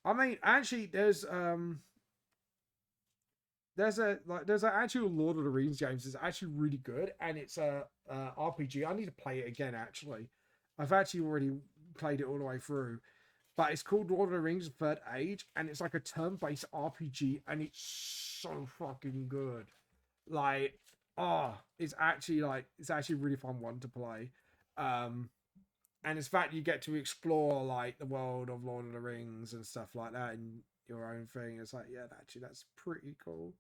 I mean, actually, there's there's an actual Lord of the Rings games that's actually really good, and it's a RPG. I need to play it again. Actually, I've actually already played it all the way through, but it's called Lord of the Rings Third Age, and it's like a turn-based RPG, and it's so fucking good. Like, oh, it's actually a really fun one to play. Um, And it's fact you get to explore like the world of Lord of the Rings and stuff like that in your own thing. It's like, yeah, actually, that's pretty cool.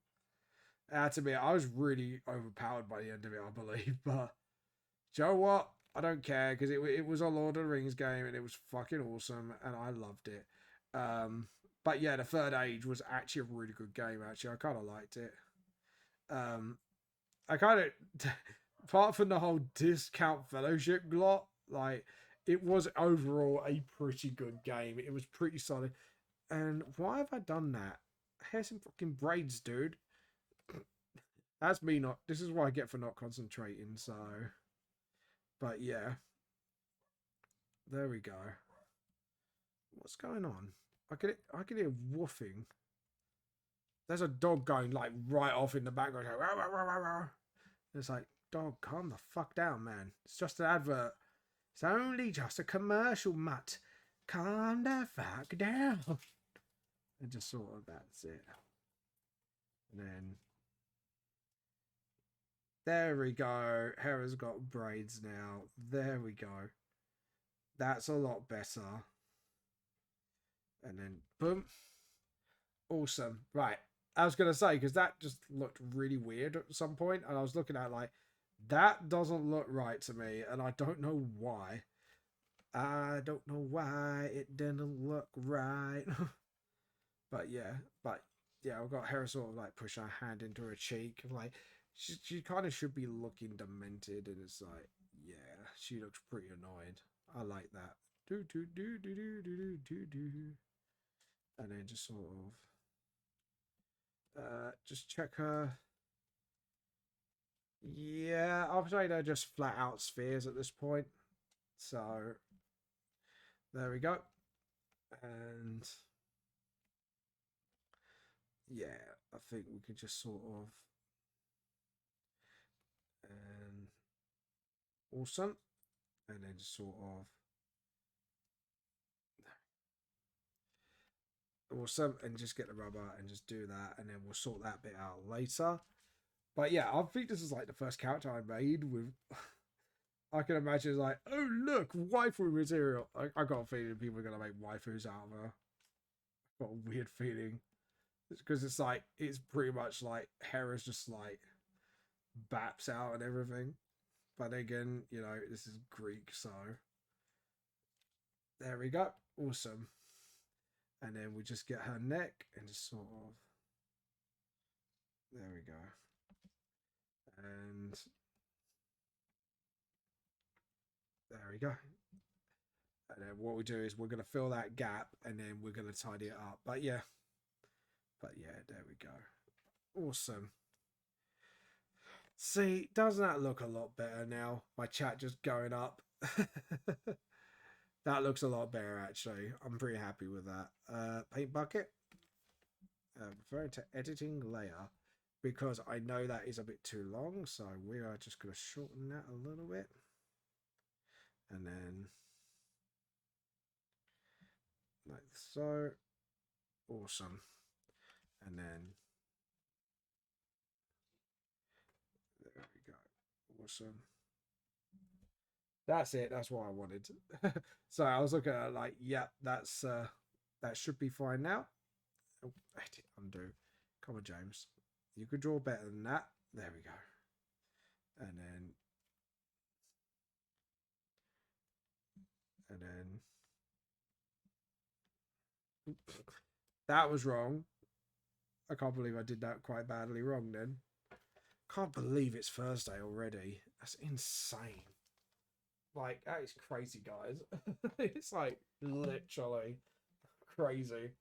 To me, I was really overpowered by the end of it, I believe. But do you know what? I don't care because it was a Lord of the Rings game and it was fucking awesome and I loved it. But yeah, the Third Age was actually a really good game. Actually, I kind of liked it. Um, I kind of, apart from the whole discount fellowship lot, like it was overall a pretty good game. It was pretty solid. And why have I done that? Hair some fucking braids, dude. That's me not. This is what I get for not concentrating. So, but yeah, there we go. What's going on? I can hear woofing. There's a dog going like right off in the background. Like, "Rah, rah, rah, rah, rah." It's like, dog, calm the fuck down, man. It's just an advert. It's only just a commercial, Mutt. Calm the fuck down. And just sort of that's it. And then there we go. Hera's got braids now. There we go. That's a lot better. And then boom. Awesome. Right. I was gonna say because that just looked really weird at some point, and I was looking at it like that doesn't look right to me, and I don't know why. I don't know why it didn't look right. but yeah, I've got Hera sort of like push her hand into her cheek, like she kind of should be looking demented, and it's like yeah, she looks pretty annoyed. I like that. Do do do do do do do do, and then just sort of just check her. Yeah, I'll say they're just flat out spheres at this point. So there we go. And yeah, I think we could just sort of and awesome. And then just sort of awesome and just get the rubber and just do that and then we'll sort that bit out later. But yeah, I think this is like the first character I made with I can imagine it's like, oh look, waifu material. I got a feeling people are gonna make waifus out of her. Got a weird feeling. Because it's like it's pretty much like Hera's just like baps out and everything. But again, you know, this is Greek, so there we go. Awesome. And then we just get her neck and just sort of there we go. And there we go. And then what we do is we're gonna fill that gap and then we're gonna tidy it up. But yeah, there we go. Awesome. See, doesn't that look a lot better now? My chat just going up. That looks a lot better actually. I'm pretty happy with that. Paint bucket. Referring to editing layer because I know that is a bit too long, so we are just going to shorten that a little bit. And then like so. Awesome. And then there we go. Awesome. That's it. That's what I wanted. So I was looking at it like, yeah, that's that should be fine now. Oh, edit, undo. Come on, James. You could draw better than that. There we go. And then that was wrong. I can't believe I did that quite badly wrong then. Can't believe it's Thursday already. That's insane. Like, that is crazy, guys. It's like literally crazy.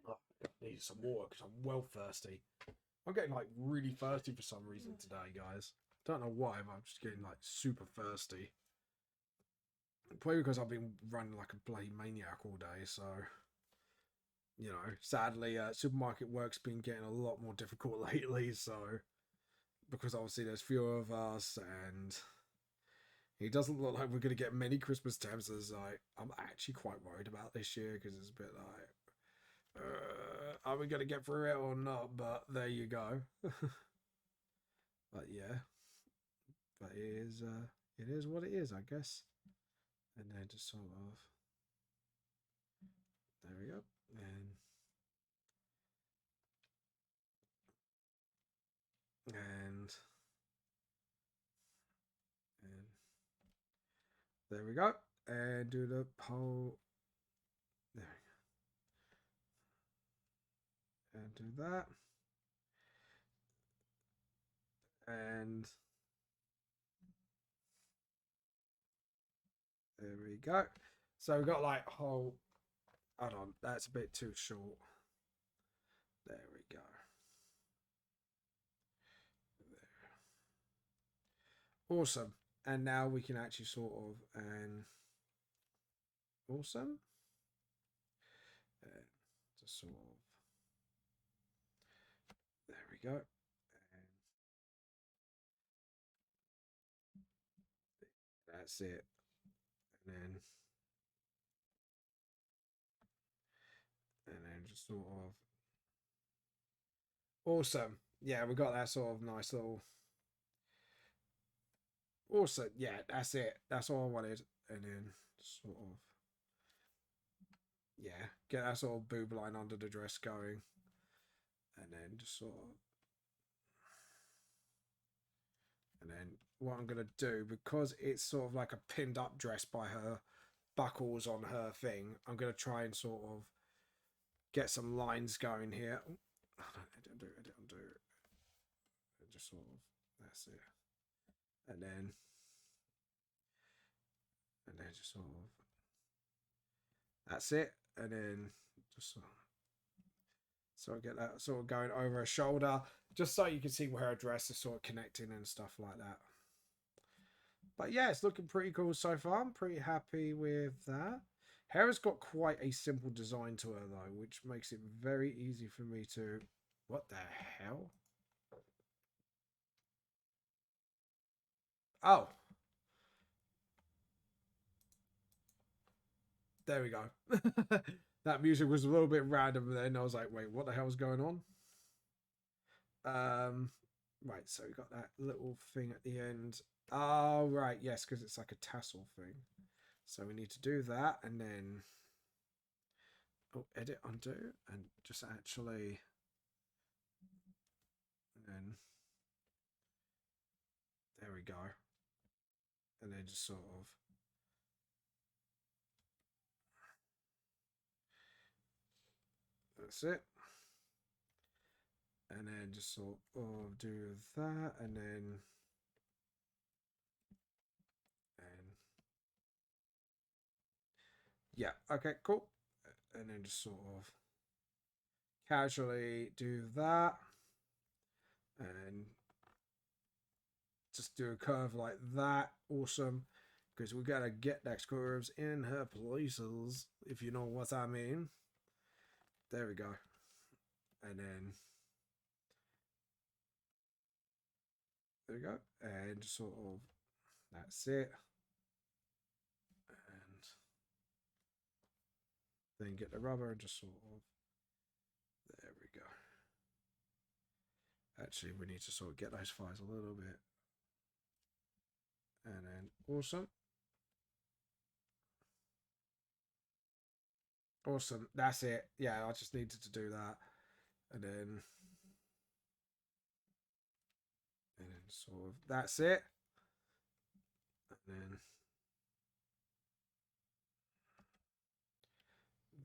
Oh, I need some water because I'm well thirsty. I'm getting like really thirsty for some reason today, guys. Don't know why, but I'm just getting like super thirsty. Probably because I've been running like a bloody maniac all day, so you know, sadly, supermarket work's been getting a lot more difficult lately. So because obviously there's fewer of us, and it doesn't look like we're going to get many Christmas temps. As I'm actually quite worried about this year because it's a bit like, are we going to get through it or not? But there you go. But yeah, but it is what it is, I guess. And then just sort of, there we go, and and there we go, and do the whole, there we go, and do that, and there we go. So we've got like whole, hold on, that's a bit too short. There we go. There. Awesome. And now we can actually sort of, and awesome. And just sort of, there we go. And that's it. And then just sort of, awesome. Yeah, we got that sort of nice little, awesome. Yeah, that's it. That's all I wanted. And then sort of, yeah, get that sort of boob line under the dress going. And then just sort of, and then what I'm going to do, because it's sort of like a pinned up dress by her buckles on her thing, I'm going to try and sort of get some lines going here. Oh, edit, undo. And just sort of, that's it. And then just sort of, that's it. And then just sort of get that sort of going over her shoulder, just so you can see where her dress is sort of connecting and stuff like that. But yeah, it's looking pretty cool so far. I'm pretty happy with that. Hera's got quite a simple design to her though, which makes it very easy for me to, what the hell? Oh, there we go. That music was a little bit random then. I was like, wait, what the hell's going on? Right, so we got that little thing at the end. Oh, right, yes, because it's like a tassel thing. So we need to do that and then, oh, edit, undo, and just actually, and then, there we go. And then just sort of, that's it. And then just sort of do that and then, and yeah, okay, cool. And then just sort of casually do that and just do a curve like that. Awesome. Because we gotta get those curves in her places, if you know what I mean. There we go. And then there we go. And just sort of, that's it. And then get the rubber and just sort of, there we go. Actually, we need to sort of get those fires a little bit. And then, awesome. Awesome. That's it. Yeah, I just needed to do that. And then sort of, that's it. And then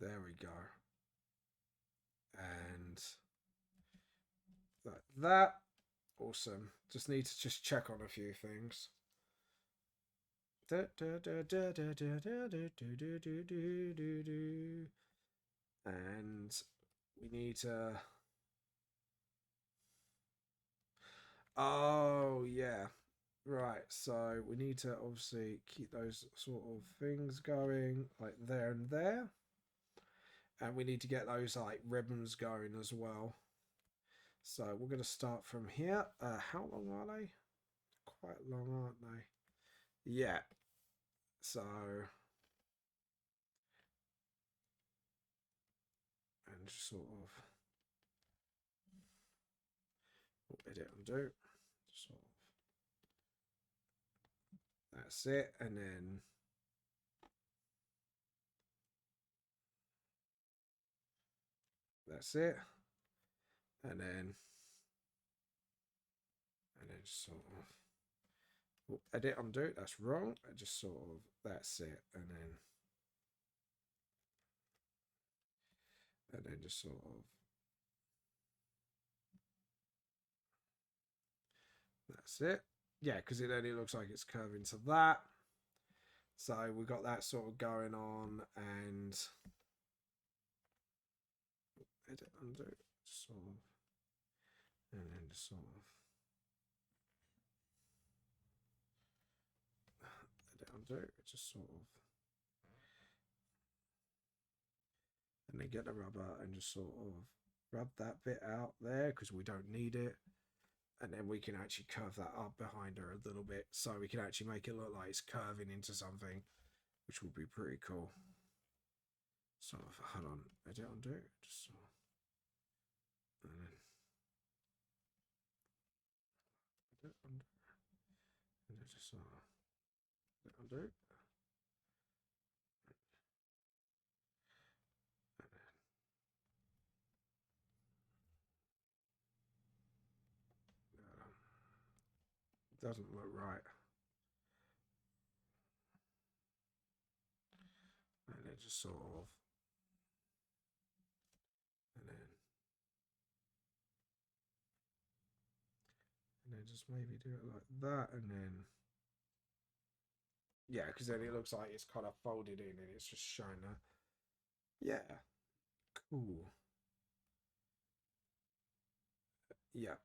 there we go. And like that. Awesome. Just need to just check on a few things. And we need to, oh yeah, right, so we need to obviously keep those sort of things going like there and there, and we need to get those like ribbons going as well. So we're going to start from here. How long are they? Quite long, aren't they? Yeah. So, and just sort of, oh, edit and do, sort of, That's it. And then that's it. And then just sort of edit, undo. That's wrong. I just sort of, that's it. And then just sort of, that's it. Yeah, because it only looks like it's curving to that. So we've got that sort of going on, and edit, undo, sort of, and then just sort of edit, undo, just sort of, and then get the rubber and just sort of rub that bit out there because we don't need it. And then we can actually curve that up behind her a little bit, so we can actually make it look like it's curving into something, which would be pretty cool. Sort of, hold on, edit, undo, just sort of, and then edit, undo, and then just sort of edit, undo, and then doesn't look right. And then just sort of, and then just maybe do it like that, and then yeah, because then it looks like it's kind of folded in and it's just showing that. Yeah, cool. Yeah,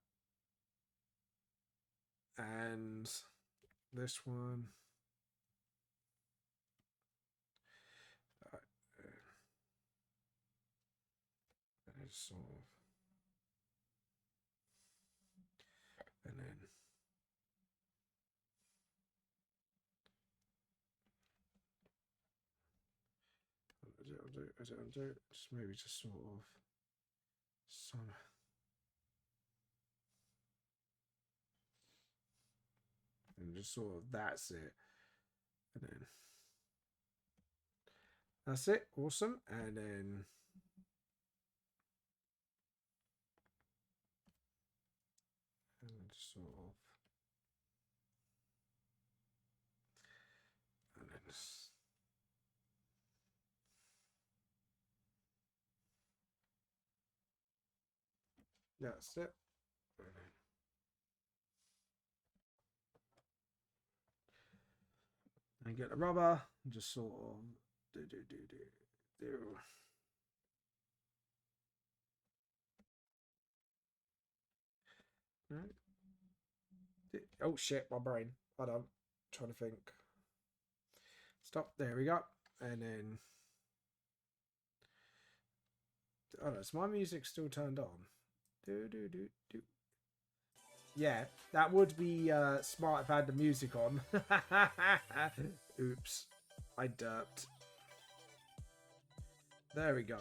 and this one. And it's sort of, and then undo, just maybe just sort of some, and just sort of that's it, and then that's it, awesome. And then just sort of, and then just, that's it. And get the rubber and just sort of do. Right. Oh shit, my brain. Hold on. Trying to think. Stop. There we go. And then oh no, is my music still turned on? Do. Yeah, that would be smart if I had the music on. Oops. I derped. There we go.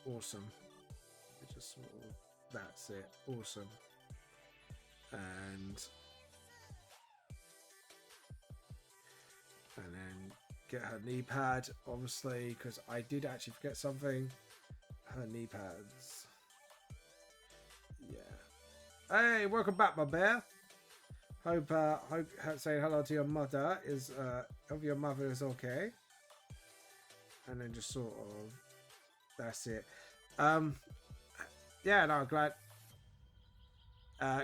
Awesome. It just sort of, that's it. Awesome. And then get her knee pad, obviously, because I did actually forget something. Her knee pads. Yeah. Hey, welcome back, my bear. Hope saying hello to your mother is hope your mother is okay. And then just sort of that's it. Yeah, no, glad.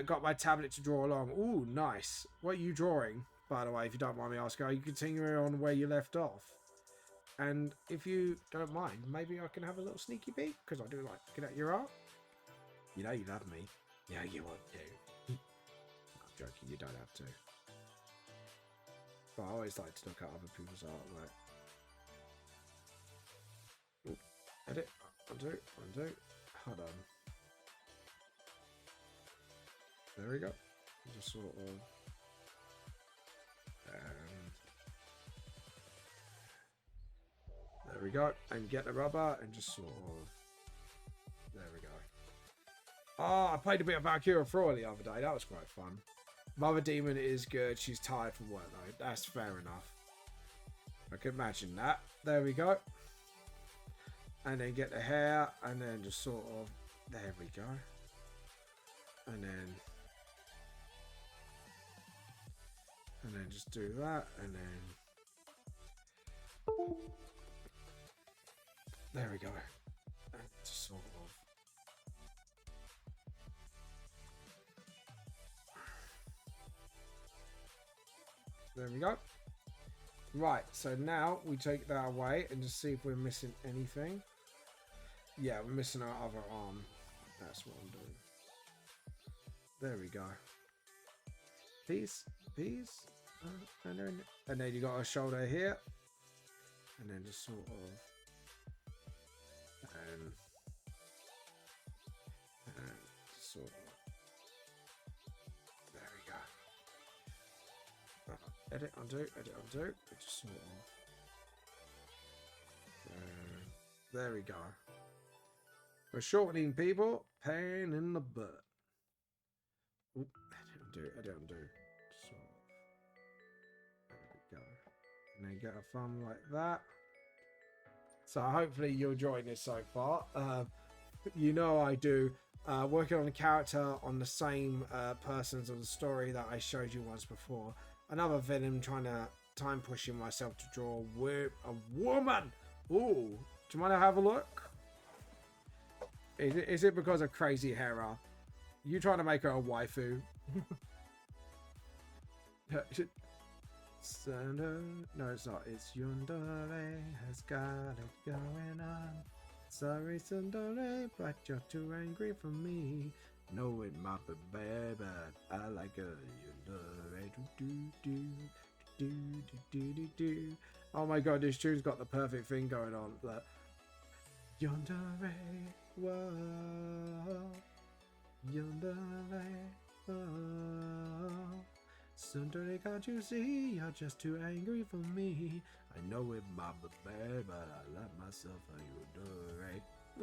Got my tablet to draw along. Ooh, nice. What are you drawing, by the way, if you don't mind me asking? Are you continuing on where you left off? And if you don't mind, maybe I can have a little sneaky peek, because I do like looking at your art. You know you love me. Yeah, you want to. I'm joking, you don't have to. But I always like to look at other people's art, like... Ooh, edit, undo. Hold on. There we go. Just sort of... there we go. And get the rubber and just sort of... There we go. Oh, I played a bit of Valkyria Thrower the other day. That was quite fun. Mother Demon is good. She's tired from work though. That's fair enough. I can imagine that. There we go. And then get the hair, and then just sort of, there we go. And then just do that, and then there we go. And just sort of, there we go. Right, so now we take that away and just see if we're missing anything. Yeah, we're missing our other arm. That's what I'm doing. There we go. Peace. And then you got a shoulder here. And then just sort of. And just sort of. There we go. Edit, undo. It just sort of. There we go. We're shortening people. Pain in the butt. Oop, edit, undo. So, there we go. And then get a thumb like that. So hopefully you're enjoying this so far. You know I do. Working on a character on the same persons of the story that I showed you once before. Another Venom trying to time pushing myself to draw a woman. Ooh, do you mind to have a look? Is it because of crazy Hera? You trying to make her a waifu? No, it's not. It's Yandere has got it going on. Sorry, Sundere, but you're too angry for me. No, it might be bad, but I like her. Do. Oh my god, this tune's got the perfect thing going on. Look. Yandere, whoa. Yandere, whoa. Sundere, can't you see? You're just too angry for me. I know it might be bad, but I like myself a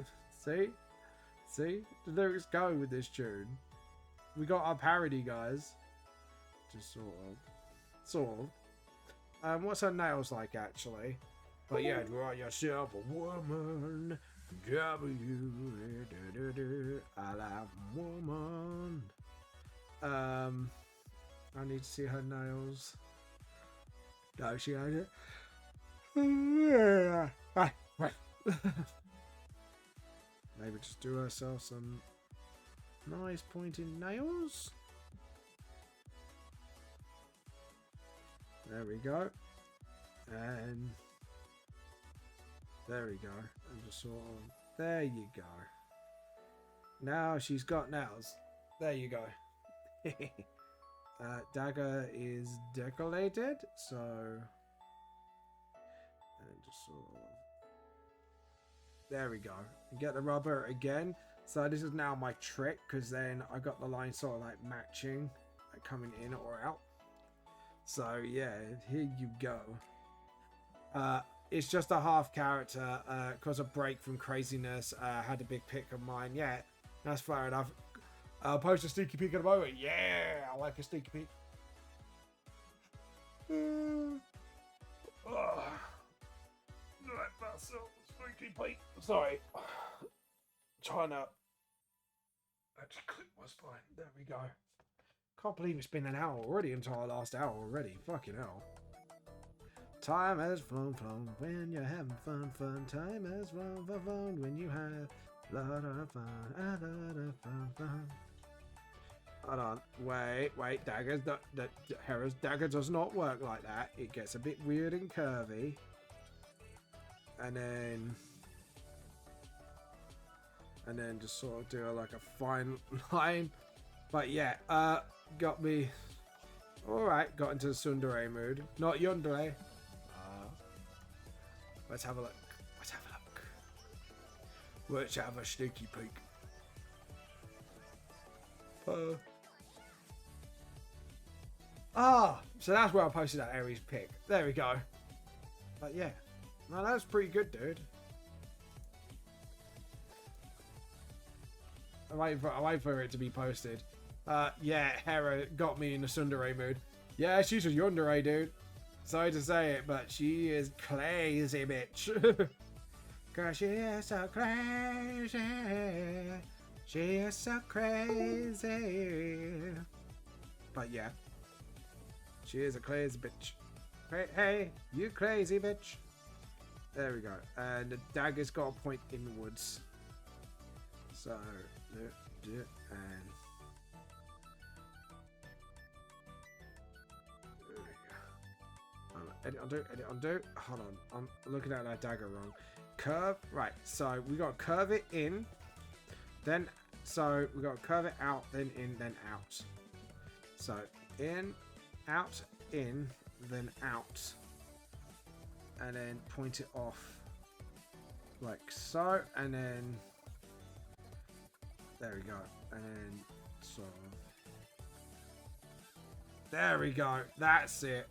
Yandere. See? The lyrics go with this tune. We got our parody, guys. Just sort of. What's her nails like, actually? But yeah, draw yourself a woman. I like woman. I need to see her nails. No, she had it. Right. Maybe just do herself some nice pointed nails. There we go. And there we go. And just sort of, there you go. Now she's got nails. There you go. Dagger is decorated, so and just sort of, there we go. Get the rubber again. So this is now my trick, because then I got the line sort of like matching, like coming in or out. So yeah, here you go. It's just a half character because of break from craziness. Had a big pick of mine. Yeah, that's fair enough. I'll post a sneaky peek at the moment. Yeah, I like a sneaky peek. Right, that's a sneaky peek. Sorry. Trying to actually clip my spine. There we go. Can't believe it's been an hour already until our last hour already. Fucking hell. Time has flown when you're having fun. Time has flown when you have a lot of fun. Hold on. Wait. Daggers. Hera's dagger does not work like that. It gets a bit weird and curvy. And then just sort of do like a fine line. But yeah, got me. Alright, got into the tsundere mood. Not yandere. Let's have a look. Let's have a sneaky peek. So that's where I posted that Aries pic. There we go. But yeah. No, that's pretty good, dude. I wait for it to be posted. Yeah, Hera got me in the tsundere mood. Yeah, she's a yandere, dude. Sorry to say it, but she is crazy, bitch. Cause she is so crazy. She is so crazy. But yeah, she is a crazy bitch. Hey, hey, you crazy bitch. There we go. And the dagger's got a point inwards. So, and edit undo. Hold on, I'm looking at that dagger wrong. Curve, right? So we got to curve it in, then so we got to curve it out, then in, then out. So in, then out, and then point it off like so, and then there we go, and then sort of there we go. That's it.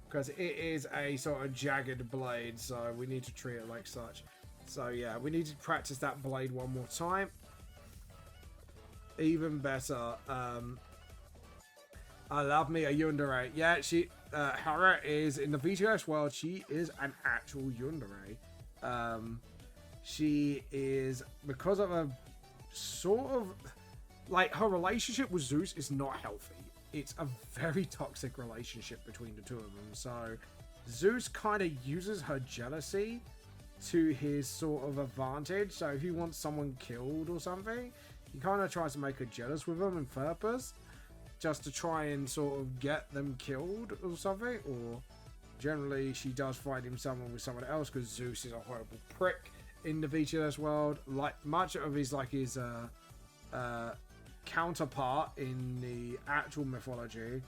Because it is a sort of jagged blade, so we need to treat it like such. So yeah, we need to practice that blade one more time. Even better. I love me a yandere. Yeah, Hera is, in the VTS world, she is an actual yandere. She is, because of a sort of, like, her relationship with Zeus is not healthy. It's a very toxic relationship between the two of them. So Zeus kind of uses her jealousy to his sort of advantage. So if he wants someone killed or something, he kind of tries to make her jealous with him on purpose, just to try and sort of get them killed or something. Or generally she does find him someone with someone else, because Zeus is a horrible prick in the VTS world. Like much of his counterpart in the actual mythology,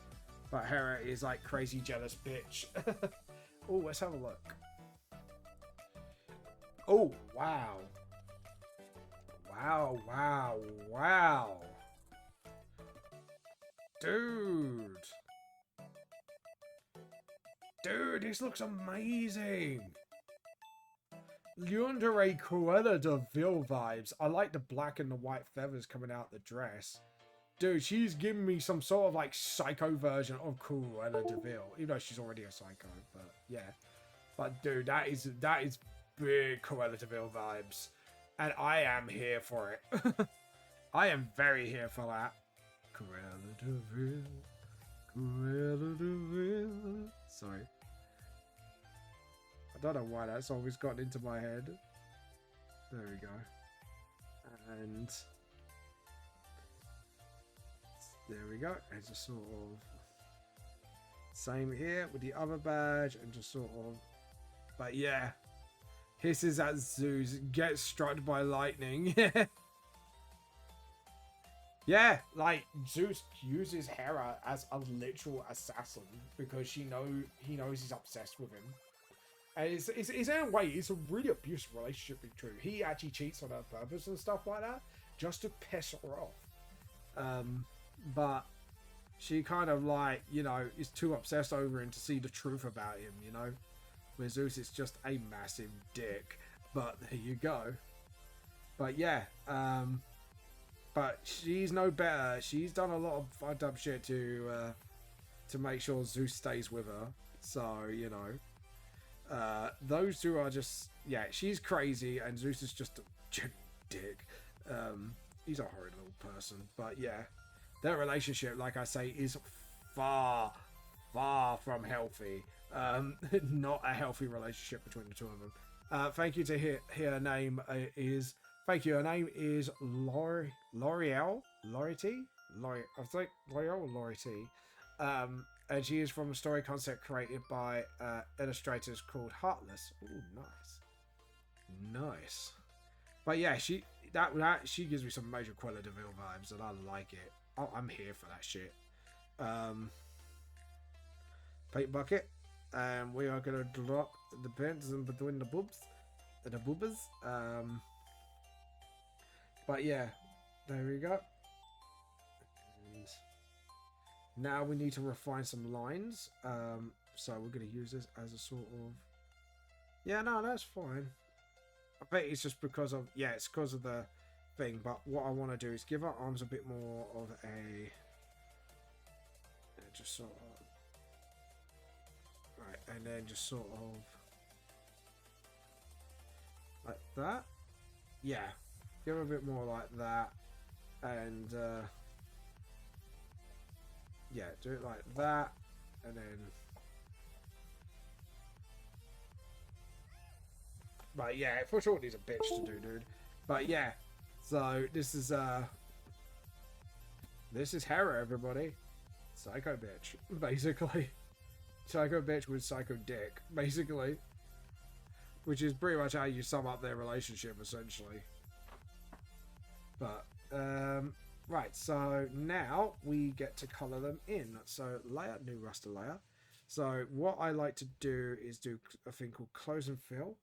but Hera is like crazy jealous bitch. Oh, let's have a look. Oh, wow. Wow. Dude, this looks amazing. Yandere Cruella de Vil vibes. I like the black and the white feathers coming out the dress. Dude, she's giving me some sort of like psycho version of Cruella de Vil. Even though she's already a psycho, but yeah. But dude, that is big Cruella de Vil vibes. And I am here for it. I am very here for that. Cruella de Vil. Cruella de Vil. Sorry. I don't know why that song has gotten into my head. There we go. And there we go. It's just sort of same here with the other badge, and just sort of, but yeah, hisses at Zeus, gets struck by lightning. Yeah, like Zeus uses Hera as a literal assassin because he knows he's obsessed with him. And it's in a way, it's a really abusive relationship between. He actually cheats on her purpose and stuff like that, just to piss her off. But she kind of like, is too obsessed over him to see the truth about him, Where Zeus is just a massive dick. But there you go. But yeah, but she's no better. She's done a lot of fucked up shit to make sure Zeus stays with her. So, those two are just, yeah, she's crazy and Zeus is just a dick. He's a horrid little person, but yeah, their relationship, like I say, is far from healthy. Not a healthy relationship between the two of them. Thank you to her name is L'Oreal, Lority, I think L'Oreal or Lority. And she is from a story concept created by illustrators called Heartless. Ooh, nice. But yeah, she gives me some major Cruella de Vil vibes, and I like it. Oh, I'm here for that shit. Paint bucket, and we are gonna drop the pins in between the boobas. But yeah, there we go. And now we need to refine some lines. So we're going to use this as a sort of... Yeah, no, that's fine. I bet it's just because of... Yeah, it's because of the thing, but what I want to do is give her arms a bit more of a just sort of right, and then just sort of like that. Yeah, give her a bit more like that, and yeah, do it like that, and then but yeah, for sure needs a bitch to do, dude. But yeah, so this is Hera, everybody. Psycho bitch, basically. Psycho bitch with psycho dick, basically. Which is pretty much how you sum up their relationship, essentially. But, right, so now we get to colour them in. So, layer, new raster layer. So, what I like to do is do a thing called close and fill.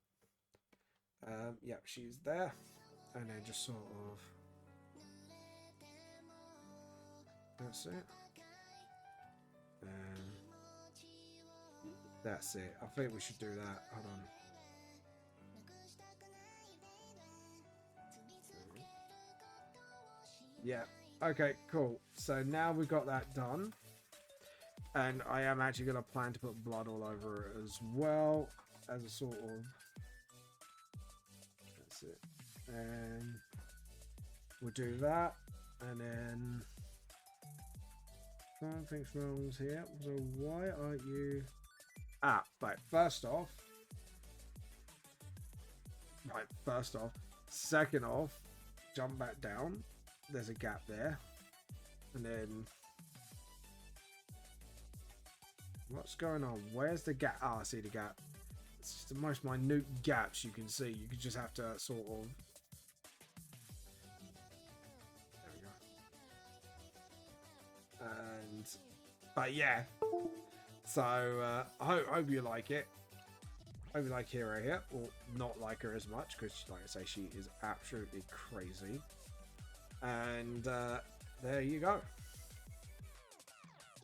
Yep, she's there. And then just sort of... That's it. That's it. I think we should do that. Hold on. Yeah. Okay, cool. So now we've got that done. And I am actually going to plan to put blood all over it as well. As a sort of... That's it. And we'll do that. And then... Something's wrong here. So why aren't you... Ah, right. First off. Second off. Jump back down. There's a gap there. And then... What's going on? Where's the gap? Ah, I see the gap. It's just the most minute gaps you can see. You could just have to sort of... There we go. And... But yeah. So, I hope you like it. Hope you like Hera here. Or not like her as much, because, like I say, she is absolutely crazy. And, there you go.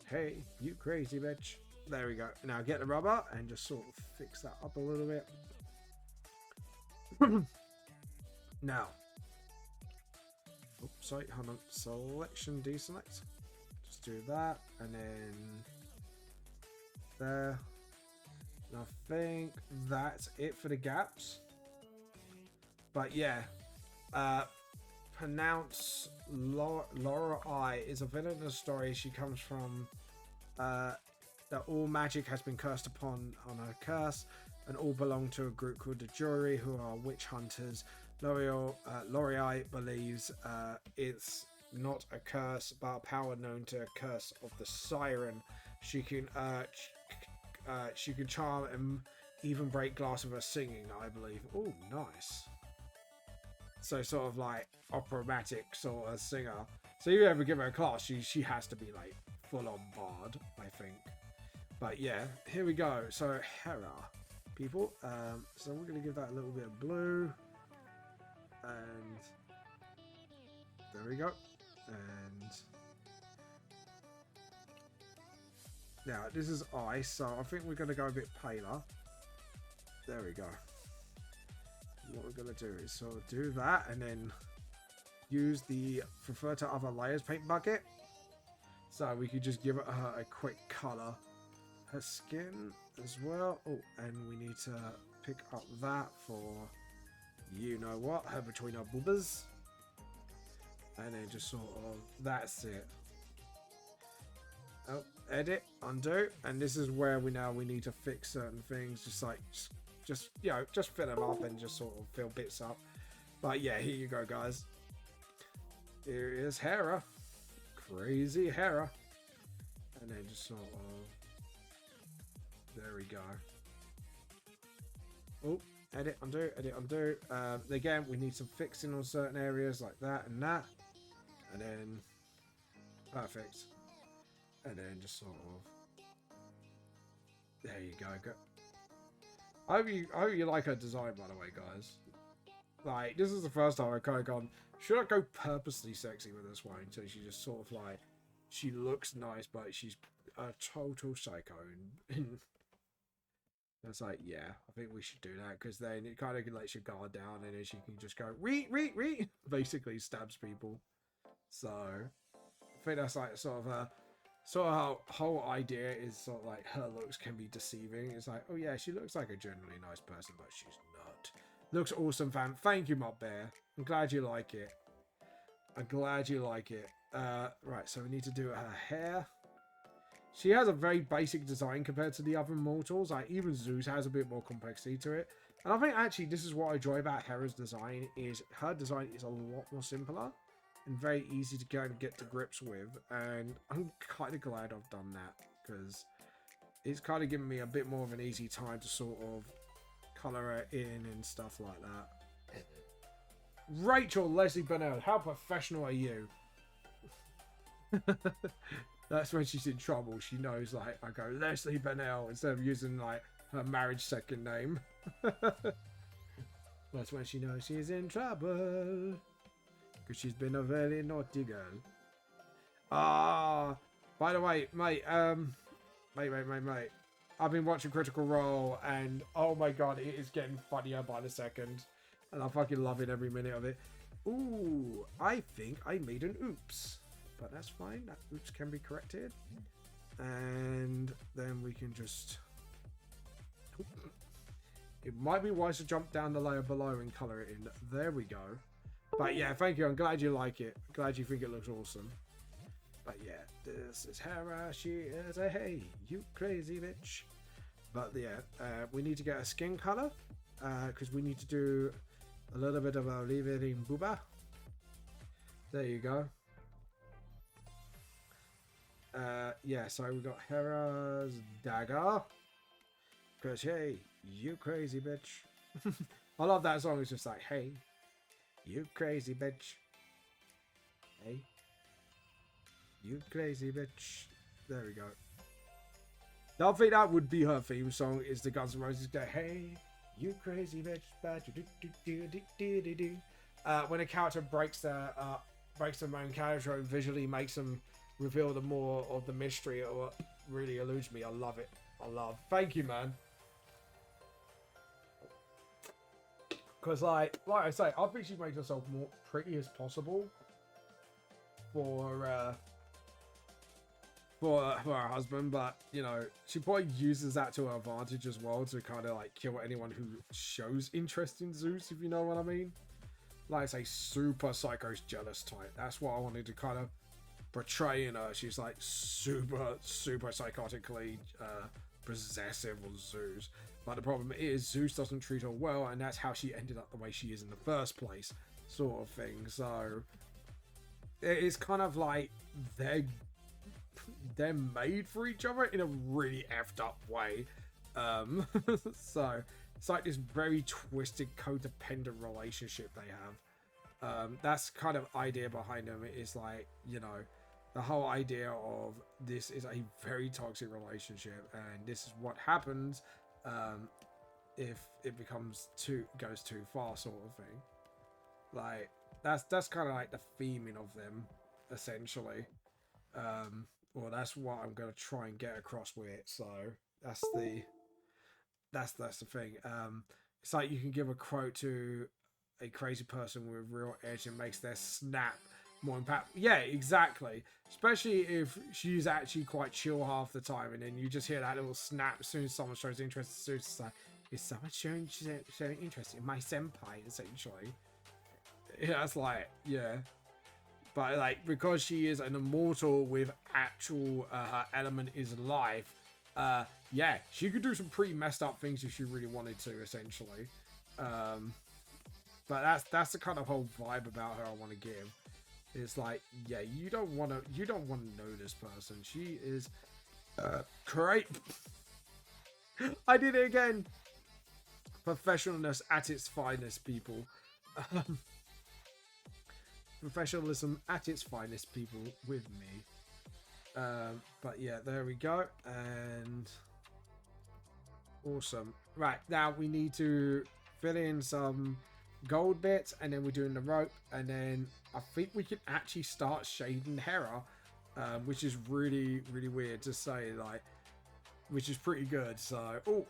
Hey, you crazy bitch. There we go. Now get the rubber and just sort of fix that up a little bit. Now. Oops, sorry, hold on. Selection, deselect. Just do that. And then there. And I think that's it for the gaps. But yeah. Pronounce Laura is a villain in the story. She comes from that all magic has been cursed upon on her curse, and all belong to a group called the Jury, who are witch hunters. Lorelei believes it's not a curse, but a power known to a curse of the siren. She can charm and even break glass with her singing, I believe. Oh, nice. So sort of like operatic sort of singer. So if you ever give her a class, she has to be like full on bard, I think. But yeah, here we go. So Hera, people. So we're gonna give that a little bit of blue, and there we go. And now this is ice, so I think we're gonna go a bit paler. There we go. What we're gonna do is sort of do that, and then use the refer to other layers paint bucket, so we could just give her a quick color. Her skin as well. Oh, and we need to pick up that for you know what, her between our boobas, and then just sort of that's it. Oh, edit, undo, and this is where we need to fix certain things, just you know, just fill them up and just sort of fill bits up. But yeah, here you go, guys. Here is Hera, crazy Hera, and then just sort of there we go. Oh, edit, undo, edit, undo. Again, we need some fixing on certain areas like that and that, and then perfect, and then just sort of there you go. I hope you like her design, by the way, guys. Like, this is the first time I've kind of gone, should I go purposely sexy with this one? Until she just sort of like, she looks nice, but she's a total psycho. It's like, yeah, I think we should do that because then it kind of lets your guard down and then she can just go re, basically stabs people. So I think that's like sort of how whole idea is sort of like her looks can be deceiving. It's like, oh yeah, she looks like a generally nice person, but she's not. Looks awesome, fam. Thank you, Mob Bear. I'm glad you like it. I'm glad you like it. Right, so we need to do her hair. She has a very basic design compared to the other mortals. Like, even Zeus has a bit more complexity to it. And I think, actually, this is what I enjoy about Hera's design, is her design is a lot more simpler and very easy to get to grips with. And I'm kind of glad I've done that, because it's kind of given me a bit more of an easy time to sort of colour her in and stuff like that. Rachel Leslie Burnell, how professional are you? That's when she's in trouble. She knows, like, I go Leslie Burnell instead of using, like, her marriage second name. That's when she knows she's in trouble. Because she's been a very naughty girl. Ah, by the way, mate, mate. I've been watching Critical Role, and oh my god, it is getting funnier by the second. And I'm fucking loving every minute of it. Ooh, I think I made an oops. But that's fine. That oops can be corrected. And then we can just... It might be wise to jump down the layer below and colour it in. There we go. But yeah, thank you. I'm glad you like it. Glad you think it looks awesome. But yeah, this is Hera. She is a hey, you crazy bitch. But yeah, we need to get a skin colour. Because we need to do a little bit of a leave it in booba. There you go. Yeah, so we got Hera's dagger. Because, hey, you crazy bitch. I love that song. It's just like, hey, you crazy bitch. Hey, you crazy bitch. There we go. I think that would be her theme song, is the Guns N' Roses go, hey, you crazy bitch. When a character breaks the main character and visually makes them reveal the more of the mystery or really eludes me. I love it. I love. Thank you, man. Because like I say, I think she makes herself more pretty as possible for her husband, but you know, she probably uses that to her advantage as well to kind of like kill anyone who shows interest in Zeus, if you know what I mean. Like I say, super psycho's jealous type. That's what I wanted to kind of portray in her. She's like super psychotically possessive of Zeus. But the problem is Zeus doesn't treat her well, and that's how she ended up the way she is in the first place, sort of thing. So it's kind of like they're made for each other in a really effed up way. So it's like this very twisted codependent relationship they have. That's kind of idea behind them. It is like, you know, the whole idea of this is a very toxic relationship, and this is what happens if it goes too far, sort of thing. Like that's kind of like the theming of them, essentially. Well, that's what I'm gonna try and get across with it. So that's the thing. It's like you can give a quote to a crazy person with real edge and makes their snap more impact. Yeah, exactly. Especially if she's actually quite chill half the time, and then you just hear that little snap as soon as someone shows interest. It's like, is someone showing interest in my senpai? Essentially, yeah, it's like, yeah. But like, because she is an immortal with actual her element is life. Yeah, she could do some pretty messed up things if she really wanted to, essentially. But that's the kind of whole vibe about her I want to give. It's like, yeah, you don't want to know this person. She is great. I did it again. Professionalness at its finest, people. Professionalism at its finest, people, with me. But yeah, there we go. And awesome. Right, now we need to fill in some gold bits, and then we're doing the rope, and then I think we can actually start shading Hera, which is really weird to say, like, which is pretty good. So, oh,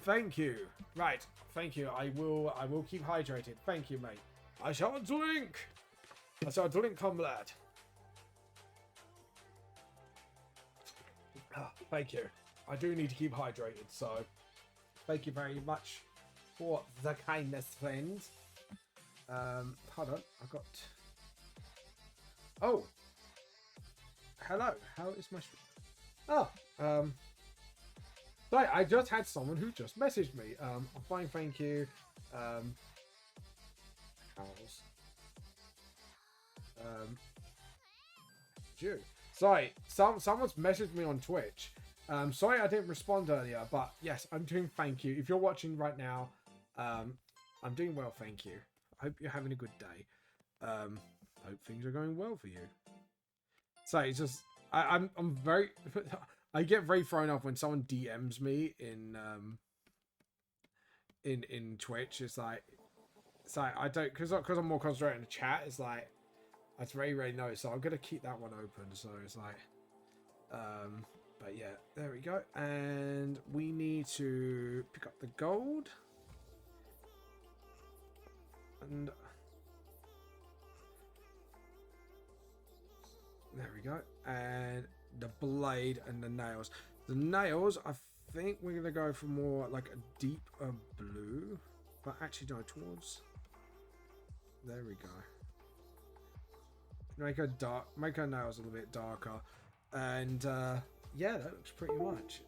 Thank you. Right. Thank you. I will keep hydrated. Thank you, mate. I shall drink. I shall drink, comrade. Thank you. I do need to keep hydrated, so thank you very much for the kindness, friend. Hold on. I got. Oh. Hello. How is my? Oh. Right. I just had someone who just messaged me. I'm fine, thank you. How's? Jew. Sorry. Someone's messaged me on Twitch. Sorry I didn't respond earlier, but yes, I'm doing thank you. If you're watching right now, I'm doing well, thank you. I hope you're having a good day. Hope things are going well for you. So it's just I'm very I get very thrown off when someone DMs me in Twitch. It's like I don't because I'm more concentrated in the chat. It's like I very know, so I'm gonna keep that one open. So it's like but yeah, there we go. And we need to pick up the gold. And there we go. And the blade and the nails. The nails, I think we're going to go for more like a deep blue. But actually, no, towards... There we go. Make her dark, make her nails a little bit darker. And yeah, that looks pretty much.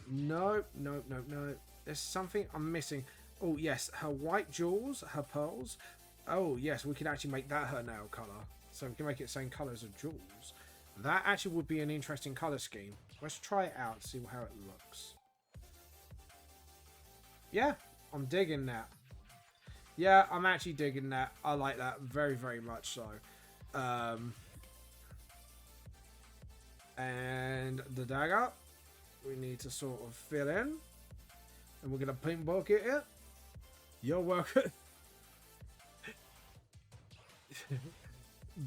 No. There's something I'm missing. Oh yes, her white jewels, her pearls. Oh yes, we can actually make that her nail color. So we can make it the same color as her jewels. That actually would be an interesting color scheme. Let's try it out, see how it looks. Yeah, I'm digging that. Yeah, I'm actually digging that. I like that very, very much so. And the dagger, we need to sort of fill in. And we're going to pin bucket it. You're welcome.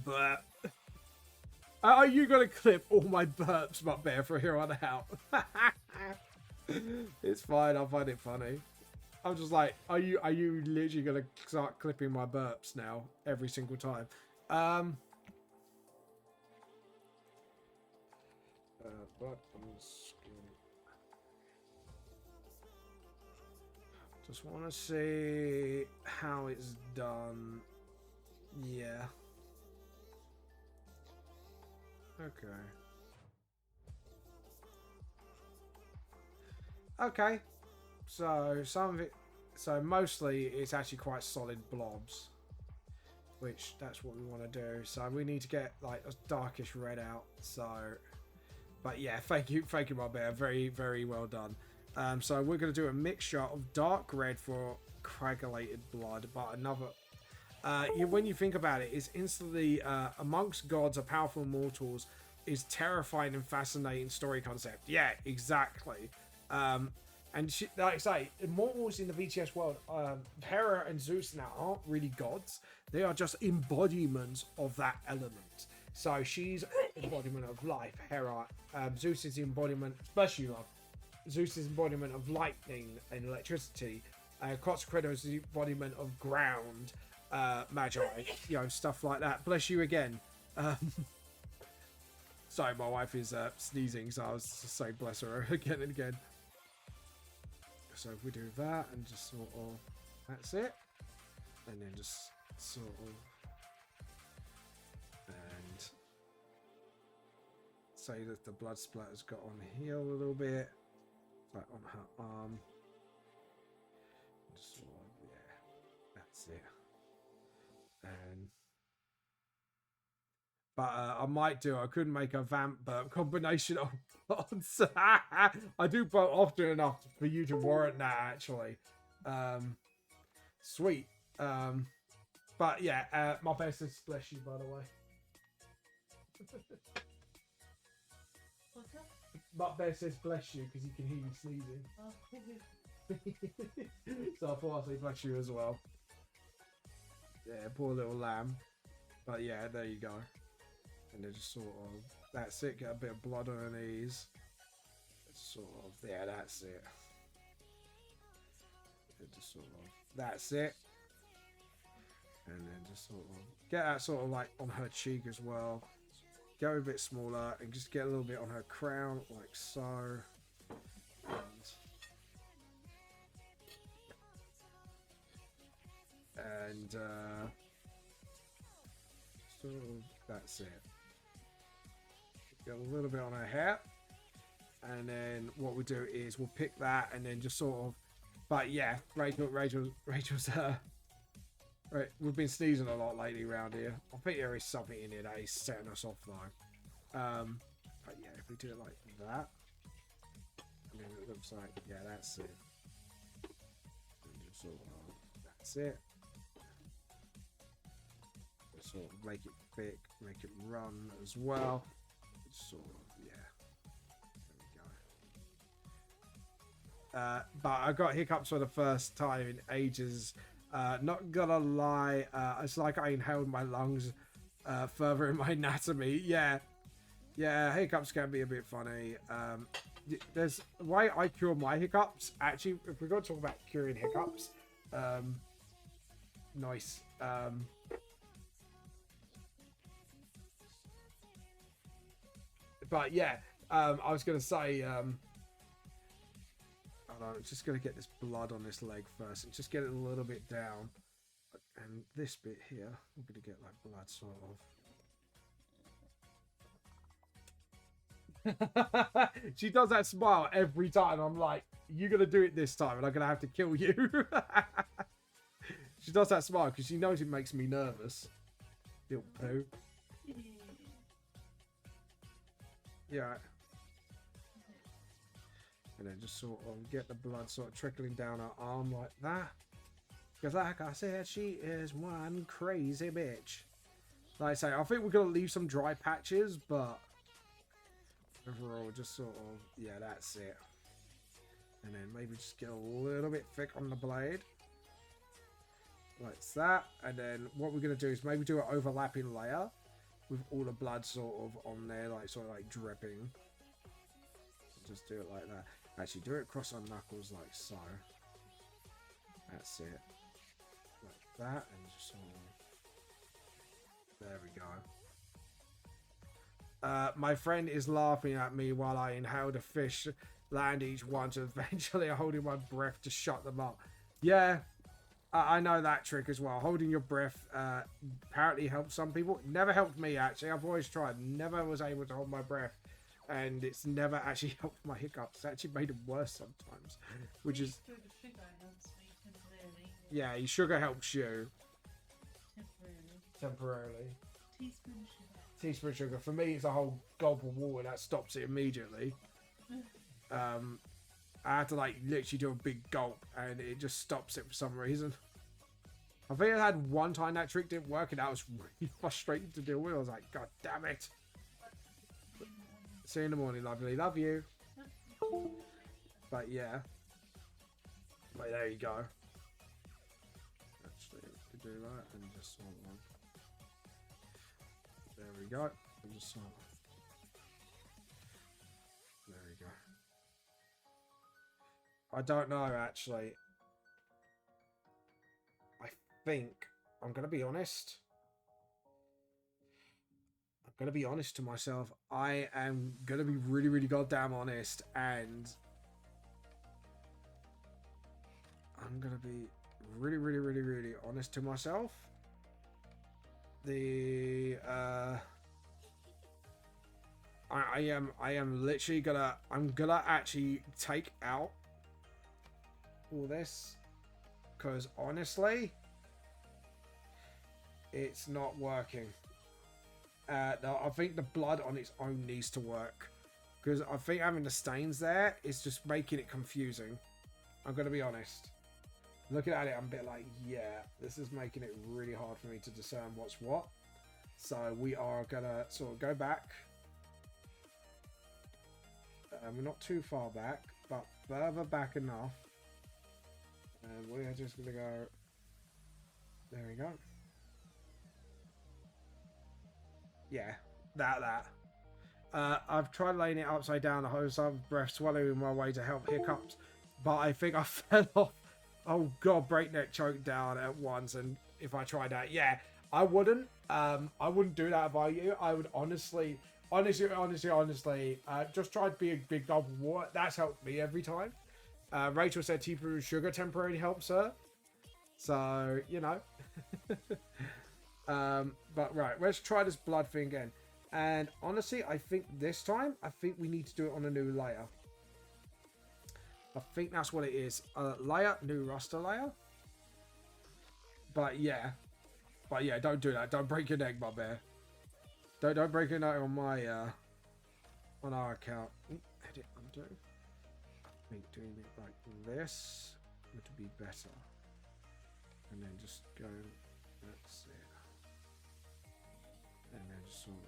But are you going to clip all my burps, Bear, from here on out? It's fine. I find it funny. I'm just like, are you literally going to start clipping my burps now every single time? Just want to see how it's done. Yeah. Okay. Okay. So some of it, so mostly it's actually quite solid blobs, which that's what we want to do. So we need to get like a darkish red out. So, but yeah, thank you, my bear. Very, very well done. So we're going to do a mixture of dark red for coagulated blood, but another. When you think about it, it's instantly amongst gods are powerful mortals is terrifying and fascinating story concept. Yeah, exactly. And she, like I say, immortals in the VTS world, Hera and Zeus now aren't really gods. They are just embodiments of that element. So she's embodiment of life. Hera, Zeus is the embodiment, especially love. Zeus is embodiment of lightning and electricity. Quetzalcoatl is the embodiment of ground, magi, stuff like that. Bless you again. Sorry, my wife is sneezing, so I was just saying bless her again and again. So if we do that and just sort of, that's it. And then just sort of, and say that the blood splatter's got on here a little bit, like on her arm. Just sort of, yeah, that's it. And, but I could make a vamp burp combination of pods. I do burp often enough for you to warrant that, actually. Sweet. But yeah, my best is bless you, by the way. What's that? My bear says bless you because he can hear you sneezing. Oh. So I thought I'd say bless you as well. Yeah, poor little lamb. But yeah, there you go. And then just sort of, that's it. Get a bit of blood on her knees. Sort of, yeah, that's it. Just sort of, that's it. And then just sort of get that sort of like on her cheek as well. Go a bit smaller and just get a little bit on her crown, like so. And sort of, that's it. Get a little bit on her hair. And then what we'll do is we'll pick that and then just sort of, but yeah, Rachel's right, we've been sneezing a lot lately around here. I think there is something in here that is setting us off though. But yeah, if we do it like that, and then it looks like, yeah, that's it. And just sort of, that's it. Just sort of make it thick, make it run as well. Just sort of, yeah. But I got hiccups for the first time in ages. Not gonna lie, it's like I inhaled my lungs further in my anatomy. Yeah, hiccups can be a bit funny. There's the way I cure my hiccups. Actually, if we're going to talk about curing hiccups, nice. But yeah, I was gonna say. I'm just going to get this blood on this leg first and just get it a little bit down. And this bit here, I'm going to get like blood sort of. She does that smile every time. I'm like, you're going to do it this time and I'm going to have to kill you. She does that smile because she knows it makes me nervous. Little poo. Yeah. And then just sort of get the blood sort of trickling down her arm like that. Because like I said, she is one crazy bitch. Like I say, I think we're going to leave some dry patches, but overall, just sort of, yeah, that's it. And then maybe just get a little bit thick on the blade. Like that. And then what we're going to do is maybe do an overlapping layer with all the blood sort of on there, like sort of like dripping. Just do it like that. Actually, do it across our knuckles like so. That's it. Like that, and just sort of... There we go. My friend is laughing at me while I inhaled a fish, land each one to eventually holding my breath to shut them up. Yeah, I know that trick as well. Holding your breath apparently helps some people. Never helped me, actually. I've always tried. Never was able to hold my breath. And it's never actually helped my hiccups. It's actually made it worse sometimes. Which is... Yeah, your sugar helps you. Temporarily. Teaspoon of sugar. For me, it's a whole gulp of water that stops it immediately. I had to like literally do a big gulp and it just stops it for some reason. I think I had one time that trick didn't work and that was really frustrating to deal with. I was like, God damn it. See you in the morning, lovely. Love you. But yeah. But there you go. Actually, we could do that and just sort of... There we go. And just sort of... There we go. I don't know, actually. I think... I'm going to be honest. Gonna be honest to myself. I am gonna be really, really goddamn honest, and I'm gonna be really, really, really, really honest to myself. I am literally gonna, I'm gonna actually take out all this because honestly, it's not working. No, I think the blood on its own needs to work because I think having the stains there is just making it confusing. I'm gonna be honest. Looking at it, I'm a bit like, yeah, this is making it really hard for me to discern what's what. So we are gonna sort of go back. We're not too far back, but further back enough. And we're just gonna go. There we go. Yeah, that. I've tried laying it upside down the whole time, breath swallowing my way to help hiccups, but I think I fell off. Oh god, breakneck choke down at once, and if I tried that, yeah, I wouldn't do that if I you. I would honestly, just try to be a big gulp of water. That's helped me every time. Rachel said teaspoon of sugar temporarily helps her, so you know. But right, let's try this blood thing again. And honestly, I think this time, we need to do it on a new layer. I think that's what it is. Layer, new raster layer. But yeah, don't do that. Don't break your neck, my bear. Don't break your neck on my on our account. Ooh, edit, undo. I think doing it like this would be better. And then just go. That's it. And then just sort of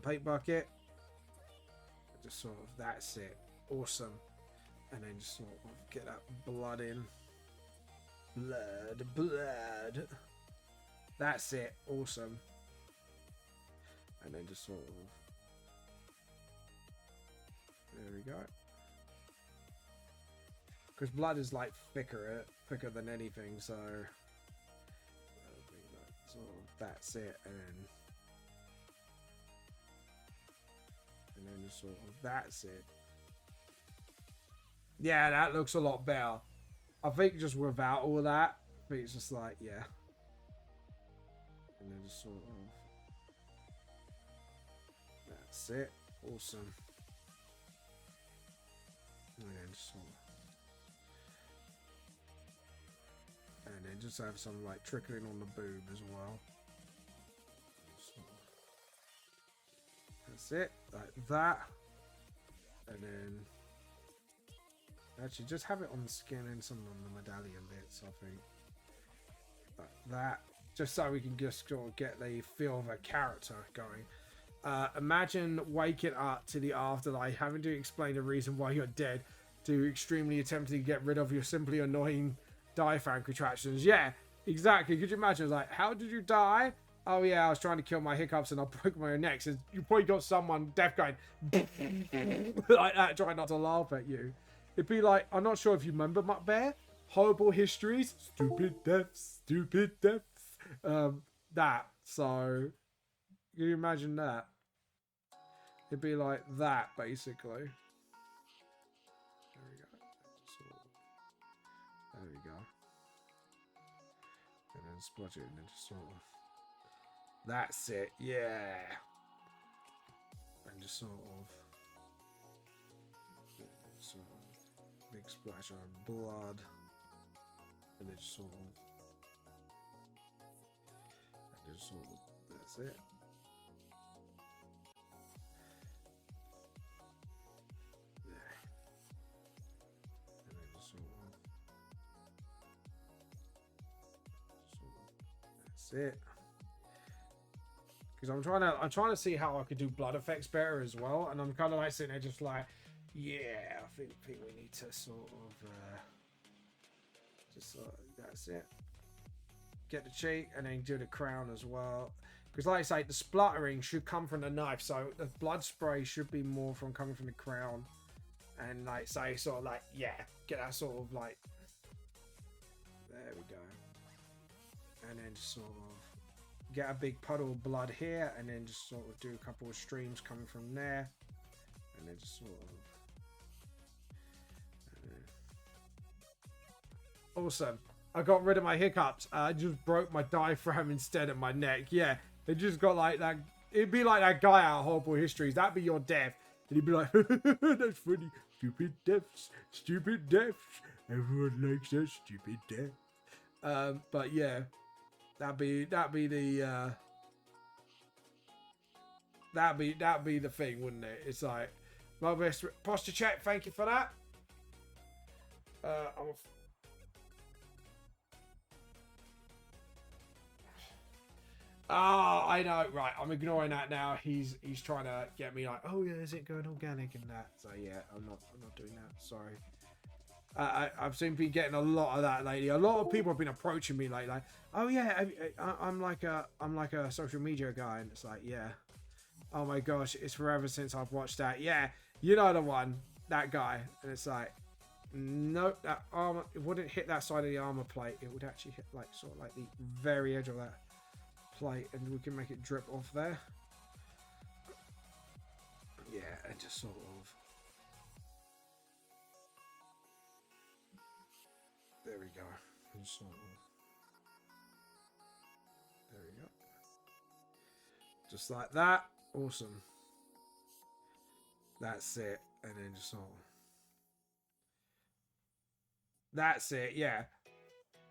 paint bucket, just sort of, that's it, awesome. And then just sort of get that blood in, blood, that's it, awesome. And then just sort of, there we go, because blood is like thicker than anything, so sort of, that's it. And then just sort of, that's it. Yeah, that looks a lot better. I think just without all that, I think it's just like, yeah. And then just sort of, that's it. Awesome. And then just sort of, and then just have some like trickling on the boob as well. That's it, like that. And then actually just have it on the skin and some on the medallion bits, I think. Like that. Just so we can just sort of get the feel of a character going. Imagine waking up to the afterlife, having to explain the reason why you're dead, to extremely attempting to get rid of your simply annoying diaphragm contractions. Yeah, exactly. Could you imagine, like, how did you die? Oh yeah, I was trying to kill my hiccups and I broke my own neck. So you probably got someone deaf going like that, trying not to laugh at you. It'd be like, I'm not sure if you remember Mutt Bear, horrible histories, stupid deaths. That. So can you imagine that? It'd be like that basically. There we go. There we go. And then splodge it and then just sort of. That's it, yeah. And just sort of big splash of blood. And then just sort of, that's it. There. And then just sort of, that's it. Because I'm trying to see how I could do blood effects better as well, and I'm kind of like sitting there just like, yeah, I think we need to sort of that's it. Get the cheek and then do the crown as well. Because like I say, the spluttering should come from the knife, so the blood spray should be more from coming from the crown. And like say, sort of like, yeah, get that sort of like, there we go. And then just sort of get a big puddle of blood here, and then just sort of do a couple of streams coming from there, and then just sort of. Awesome. I got rid of my hiccups. I just broke my diaphragm instead of my neck. Yeah, they just got like that. It'd be like that guy out of Horrible Histories. That'd be your death. And he'd be like, that's funny. Stupid deaths. Stupid deaths. Everyone likes that stupid death. But yeah, that'd be the thing, wouldn't it? It's like, well, best posture check. Thank you for that. Oh, I know. Right, I'm ignoring that now. He's trying to get me like, oh yeah, is it going organic and that? So yeah, I'm not doing that. Sorry. I've been getting a lot of that lately. A lot of people have been approaching me like, oh yeah, I'm like a social media guy, and it's like, yeah, oh my gosh, it's forever since I've watched that. Yeah, you know the one, that guy, and it's like, nope, that armor, it wouldn't hit that side of the armor plate. It would actually hit like sort of like the very edge of that plate, and we can make it drip off there. Yeah, and just sort of. There we go. Sort of. There we go. Just like that. Awesome. That's it. And then just sort of. That's it. Yeah.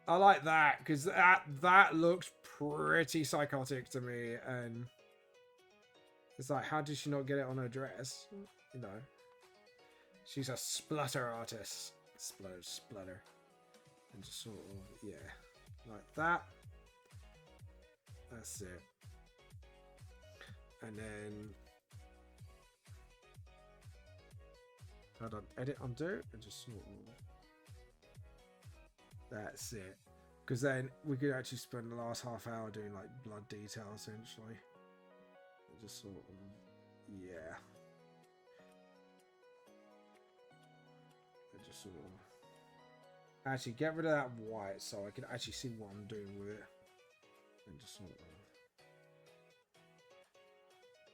I like that because that looks pretty psychotic to me. And it's like, how did she not get it on her dress? You know. She's a splutter artist. Splutter. And just sort of, yeah, like that. That's it. And then, hold on, edit, undo, and just sort of, that's it. Because then we could actually spend the last half hour doing like blood detail essentially. And just sort of, yeah. And just sort of. Actually, get rid of that white so I can actually see what I'm doing with it. And just sort of.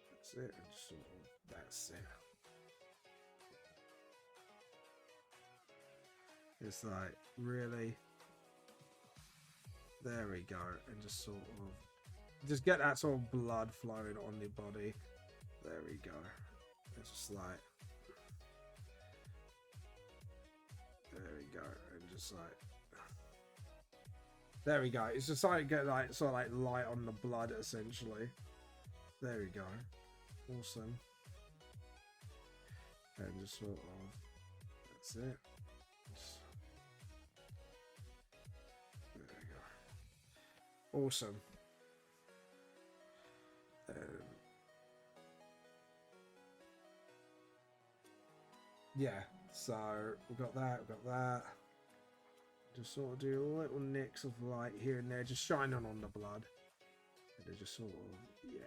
That's it. And just sort of. That's it. It's like, really? There we go. And just sort of. Just get that sort of blood flowing on the body. There we go. It's just like. There we go. Just like, there we go. It's just like get like sort of like light on the blood essentially. There we go. Awesome. And just sort of, that's it. Just, there we go. Awesome. Yeah. So we've got that. We've got that. Just sort of do little nicks of light here and there, just shining on the blood. And they just sort of, yeah.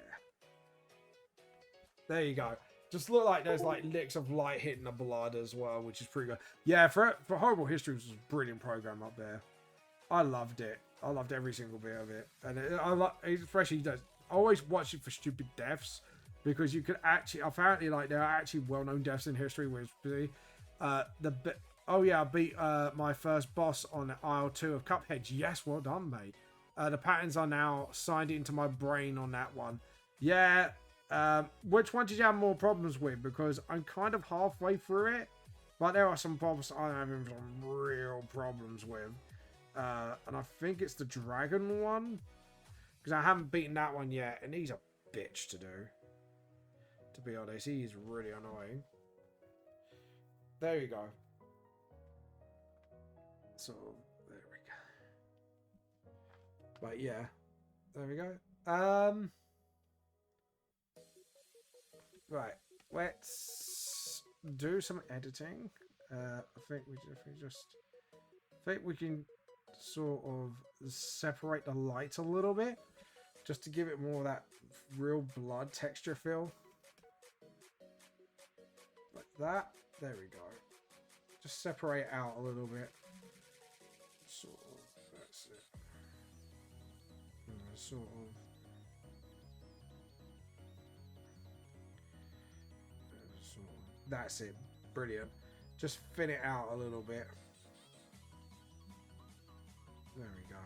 There you go. Just look like there's like nicks of light hitting the blood as well, which is pretty good. Yeah, for Horrible Histories was a brilliant program up there. I loved it. I loved every single bit of it. And especially, I always watch it for stupid deaths, because you could actually, apparently, like, there are actually well-known deaths in history, which oh yeah, I beat my first boss on aisle 2 of Cuphead. Yes, well done, mate. The patterns are now signed into my brain on that one. Yeah, which one did you have more problems with? Because I'm kind of halfway through it, but there are some problems I'm having some real problems with. And I think it's the dragon one, because I haven't beaten that one yet, and he's a bitch to do. To be honest, he is really annoying. There you go. So, there we go. But yeah, there we go. Right, let's do some editing. I think we can sort of separate the light a little bit, just to give it more of that real blood texture feel. Like that. There we go. Just separate it out a little bit. Sort of. That's it. Sort of. That's it. Brilliant. Just thin it out a little bit. There we go.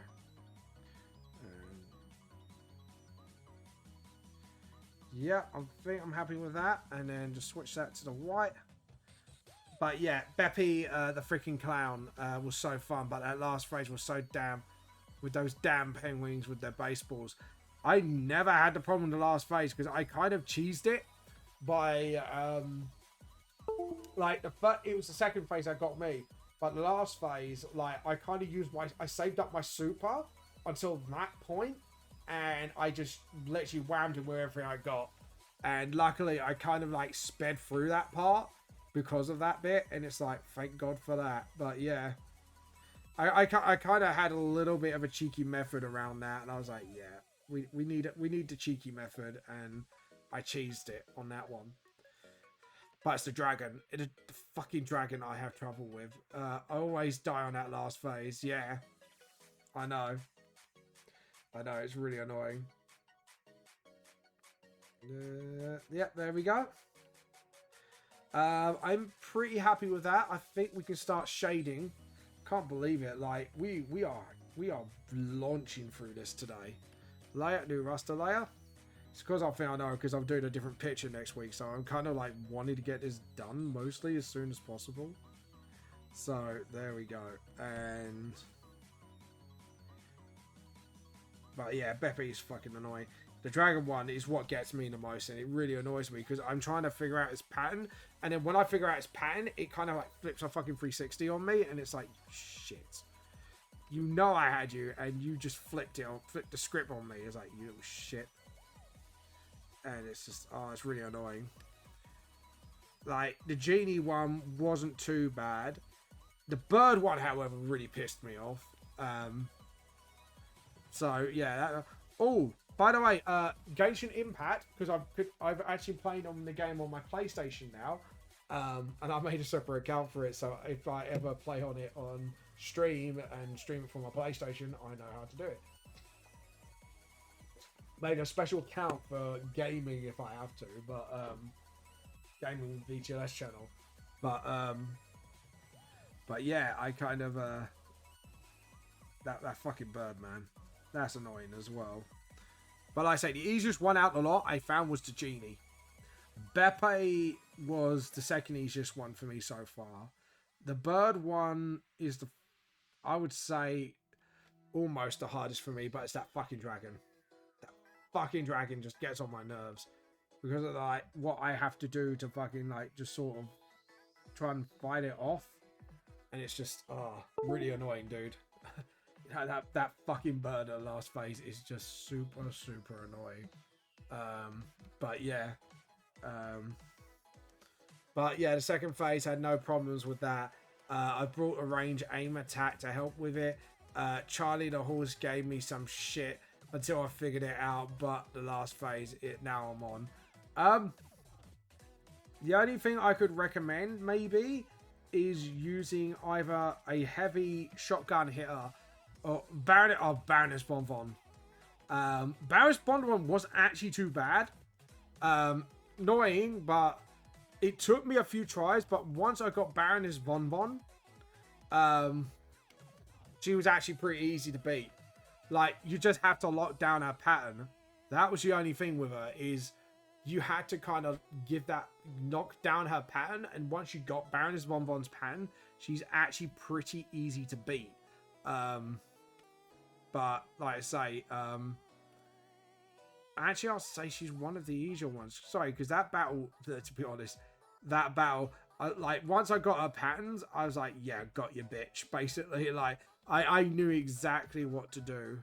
Yeah, I think I'm happy with that. And then just switch that to the white. But yeah, Beppy, the freaking clown, was so fun. But that last phase was so damn, with those damn penguins with their baseballs. I never had the problem in the last phase because I kind of cheesed it by, like it was the second phase that got me. But the last phase, like I kind of used I saved up my super until that point, and I just literally whammed him with everything I got. And luckily, I kind of like sped through that part. because of that bit, and it's like, thank God for that. But yeah, I kind of had a little bit of a cheeky method around that, and I was like, yeah, we need the cheeky method, and I cheesed it on that one. But it's the dragon. The fucking dragon I have trouble with. I always die on that last phase. Yeah. I know. It's really annoying. Yep, there we go. I'm pretty happy with that. I think we can start shading. Can't believe it. Like, we are launching through this today. Layer, new raster layer. It's because I know because I'm doing a different picture next week, so I'm kind of like wanting to get this done mostly as soon as possible. So there we go. And but yeah, Beppe is fucking annoying. The dragon one is what gets me the most, and it really annoys me because I'm trying to figure out its pattern, and then when I figure out its pattern, it kind of like flips a fucking 360 on me, and it's like, shit. You know I had you, and you just flipped the script on me. It's like, you little shit. And it's just, oh, it's really annoying. Like, the genie one wasn't too bad. The bird one, however, really pissed me off. So, yeah. Oh, by the way, Genshin Impact, because I've actually played on the game on my PlayStation now. And I made a separate account for it, so if I ever play on it on stream and stream it from my PlayStation, I know how to do it. Made a special account for gaming if I have to, but gaming VTLS channel. But yeah, I kind of that fucking bird, man, that's annoying as well. But like I say, the easiest one out the lot I found was the genie. Beppe was the second easiest one for me so far. The bird one is I would say almost the hardest for me, but it's that fucking dragon. Fucking dragon just gets on my nerves because of like what I have to do to fucking like just sort of try and fight it off, and it's just really annoying, dude. that fucking bird at the last phase is just super annoying. But yeah, the second phase had no problems with that. I brought a range aim attack to help with it. Charlie the horse gave me some shit until I figured it out, but the last phase, now I'm on. The only thing I could recommend, maybe, is using either a heavy shotgun hitter or Baroness Bonbon. Baroness Bonbon was actually too bad. Annoying, but it took me a few tries, but once I got Baroness Bonbon, she was actually pretty easy to beat. Like, you just have to lock down her pattern. That was the only thing with her, is you had to kind of knock down her pattern, and once you got Baroness Bonbon's pattern, she's actually pretty easy to beat. But, like I say, actually I'll say she's one of the easier ones. Sorry, because that battle, to be honest, like, once I got her patterns, I was like, yeah, got your bitch, basically. Like, I knew exactly what to do.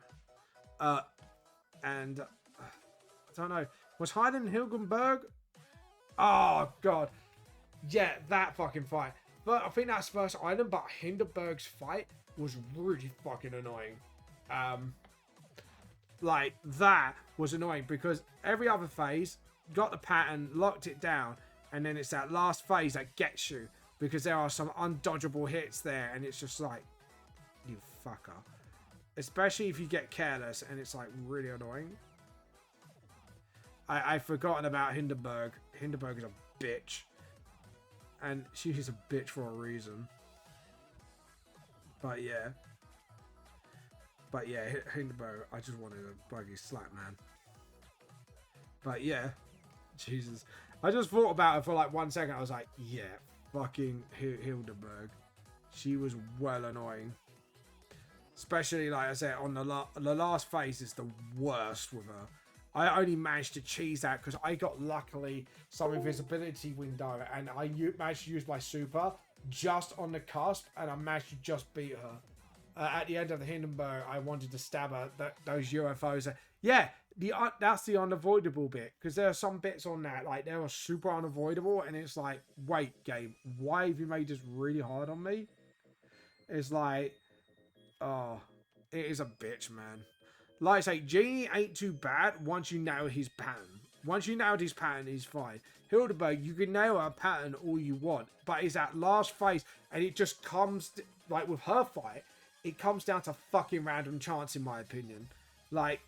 And I don't know. Was hiding in Hilgenberg? Oh, God. Yeah, that fucking fight. But I think that's first item, but Hindenburg's fight was really fucking annoying. Like, that was annoying because every other phase got the pattern, locked it down, and then it's that last phase that gets you because there are some undodgeable hits there, and it's just like, you fucker. Especially if you get careless, and it's like really annoying. I've forgotten about Hindenburg. Hindenburg is a bitch. And she's a bitch for a reason. But yeah. Hindenburg, I just wanted a buggy slap, man. But yeah. Jesus. I just thought about it for like 1 second. I was like, yeah, fucking Hindenburg. She was well annoying. Especially, like I said, on the last phase is the worst with her. I only managed to cheese that because I got, luckily, some invisibility window, and I managed to use my super just on the cusp, and I managed to just beat her. At the end of the Hindenburg, I wanted to stab her. Those UFOs. Yeah, that's the unavoidable bit, because there are some bits on that like they are super unavoidable, and it's like, wait, game, why have you made this really hard on me? It's like, oh, it is a bitch, man. Like I say, Genie ain't too bad once you nail his pattern. Once you nailed his pattern, he's fine. Hildeberg, you can nail a pattern all you want, but it's that last phase, and it just comes, like with her fight, it comes down to fucking random chance, in my opinion. Like,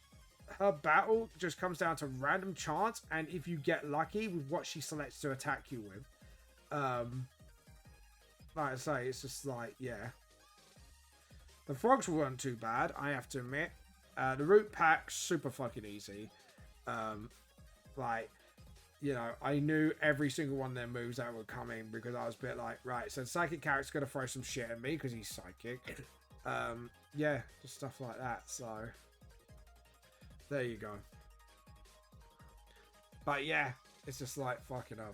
her battle just comes down to random chance, and if you get lucky with what she selects to attack you with, like I say, it's just like, yeah. The frogs weren't too bad, I have to admit. The root pack, super fucking easy. Like, you know, I knew every single one of their moves that were coming, because I was a bit like, right, so the psychic character's gonna throw some shit at me because he's psychic. Yeah, just stuff like that. So there you go. But yeah, it's just like, fucking hell,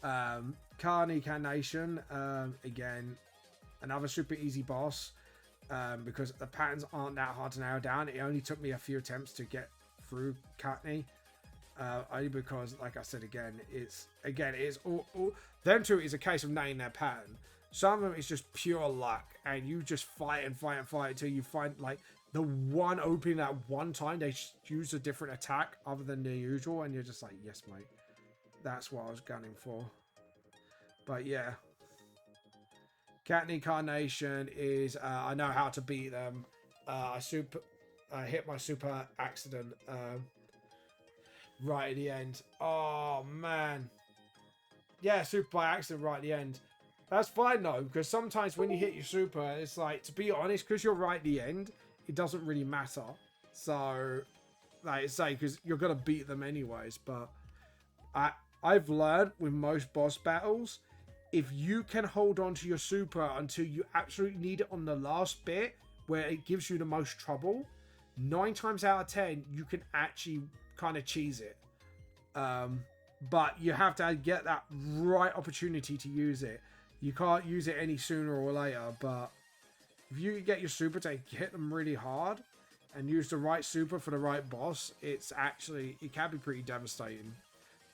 man. Carney Carnation, again, another super easy boss, because the patterns aren't that hard to nail down. It only took me a few attempts to get through Carney, only because, like I said, it's all them two is a case of nailing their pattern. Some of them is just pure luck, and you just fight and fight and fight until you find like the one opening at one time they use a different attack other than the usual, and you're just like, yes, mate, that's what I was gunning for. But yeah, Katney Carnation is I know how to beat them. I hit my super accident right at the end. Oh man, yeah, super by accident right at the end. That's fine though, because sometimes when you hit your super, it's like, to be honest, because you're right at the end, it doesn't really matter. So, like I say, because you're gonna beat them anyways. But I've learned with most boss battles, if you can hold on to your super until you absolutely need it on the last bit where it gives you the most trouble, 9 times out of 10 you can actually kind of cheese it. But you have to get that right opportunity to use it. You can't use it any sooner or later, but if you get your super to hit them really hard and use the right super for the right boss, it can be pretty devastating.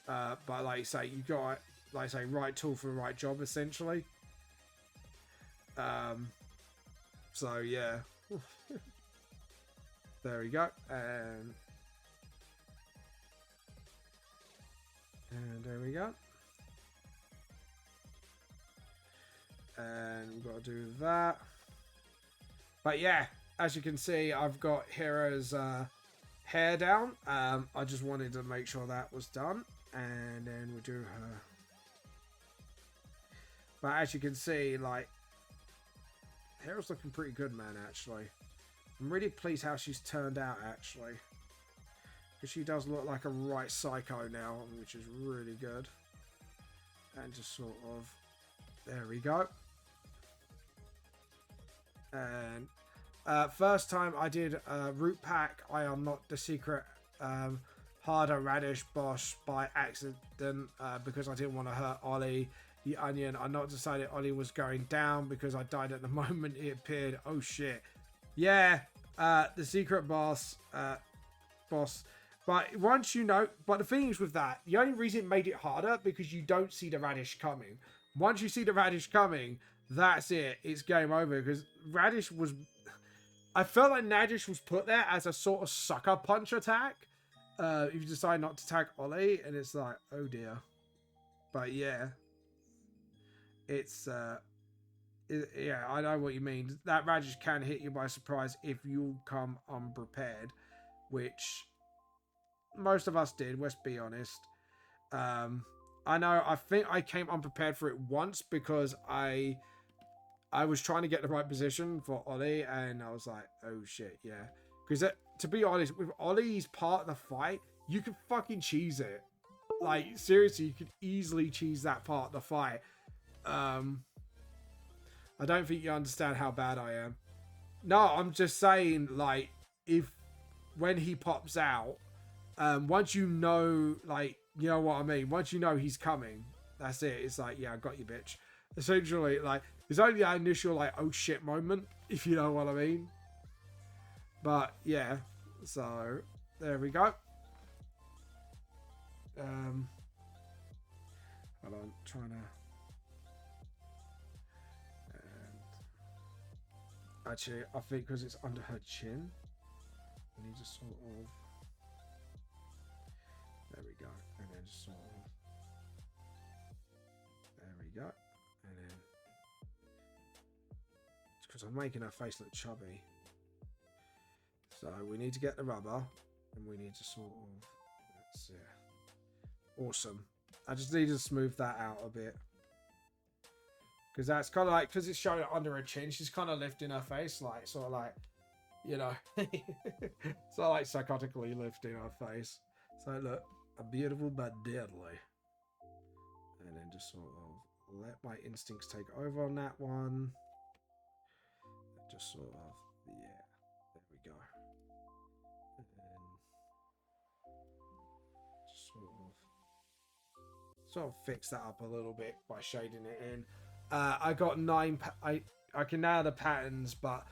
But like you say, you got, like I say, right tool for the right job, essentially. So yeah. There we go. And there we go. And we've got to do that. But yeah, as you can see, I've got Hera's hair down. I just wanted to make sure that was done. And then we'll do her. But as you can see, like, Hera's looking pretty good, man, actually. I'm really pleased how she's turned out, actually. Because she does look like a right psycho now, which is really good. And just sort of... There we go. And first time I did Root Pack, I unlocked the secret harder radish boss by accident because I didn't want to hurt Ollie the Onion. I not decided Ollie was going down because I died at the moment it appeared. Oh shit. Yeah, the secret boss. But once you know, but the thing is with that, the only reason it made it harder because you don't see the radish coming. Once you see the radish coming, that's it. It's game over, because radish was... I felt like radish was put there as a sort of sucker punch attack. If you decide not to attack Ollie, and it's like, oh dear. But yeah. It's... yeah, I know what you mean. That radish can hit you by surprise if you come unprepared. Which most of us did, let's be honest. I know, I think I came unprepared for it once because I was trying to get the right position for Ollie, and I was like, oh shit, yeah. Because to be honest, with Ollie's part of the fight, you can fucking cheese it. Like, seriously, you could easily cheese that part of the fight. I don't think you understand how bad I am. No, I'm just saying, like, when he pops out, once you know, like, you know what I mean? Once you know he's coming, that's it. It's like, yeah, I got you, bitch. Essentially, like, there's only that initial, like, oh shit moment, if you know what I mean. But, yeah. So, There we go. Hold on, trying to. And actually, I think because it's under her chin, we need to sort of. There we go, and then just sort of. There we go, and then. It's because I'm making her face look chubby. So we need to get the rubber, and we need to sort of. That's it. Awesome. I just need to smooth that out a bit. Because that's kind of like, because it's showing under her chin, she's kind of lifting her face, like, sort of like, you know, sort of like psychotically lifting her face. So look, a beautiful but deadly. And then just sort of let my instincts take over on that one. Just sort of, yeah, there we go. And then just sort of fix that up a little bit by shading it in. I got 9. I can nail the patterns, but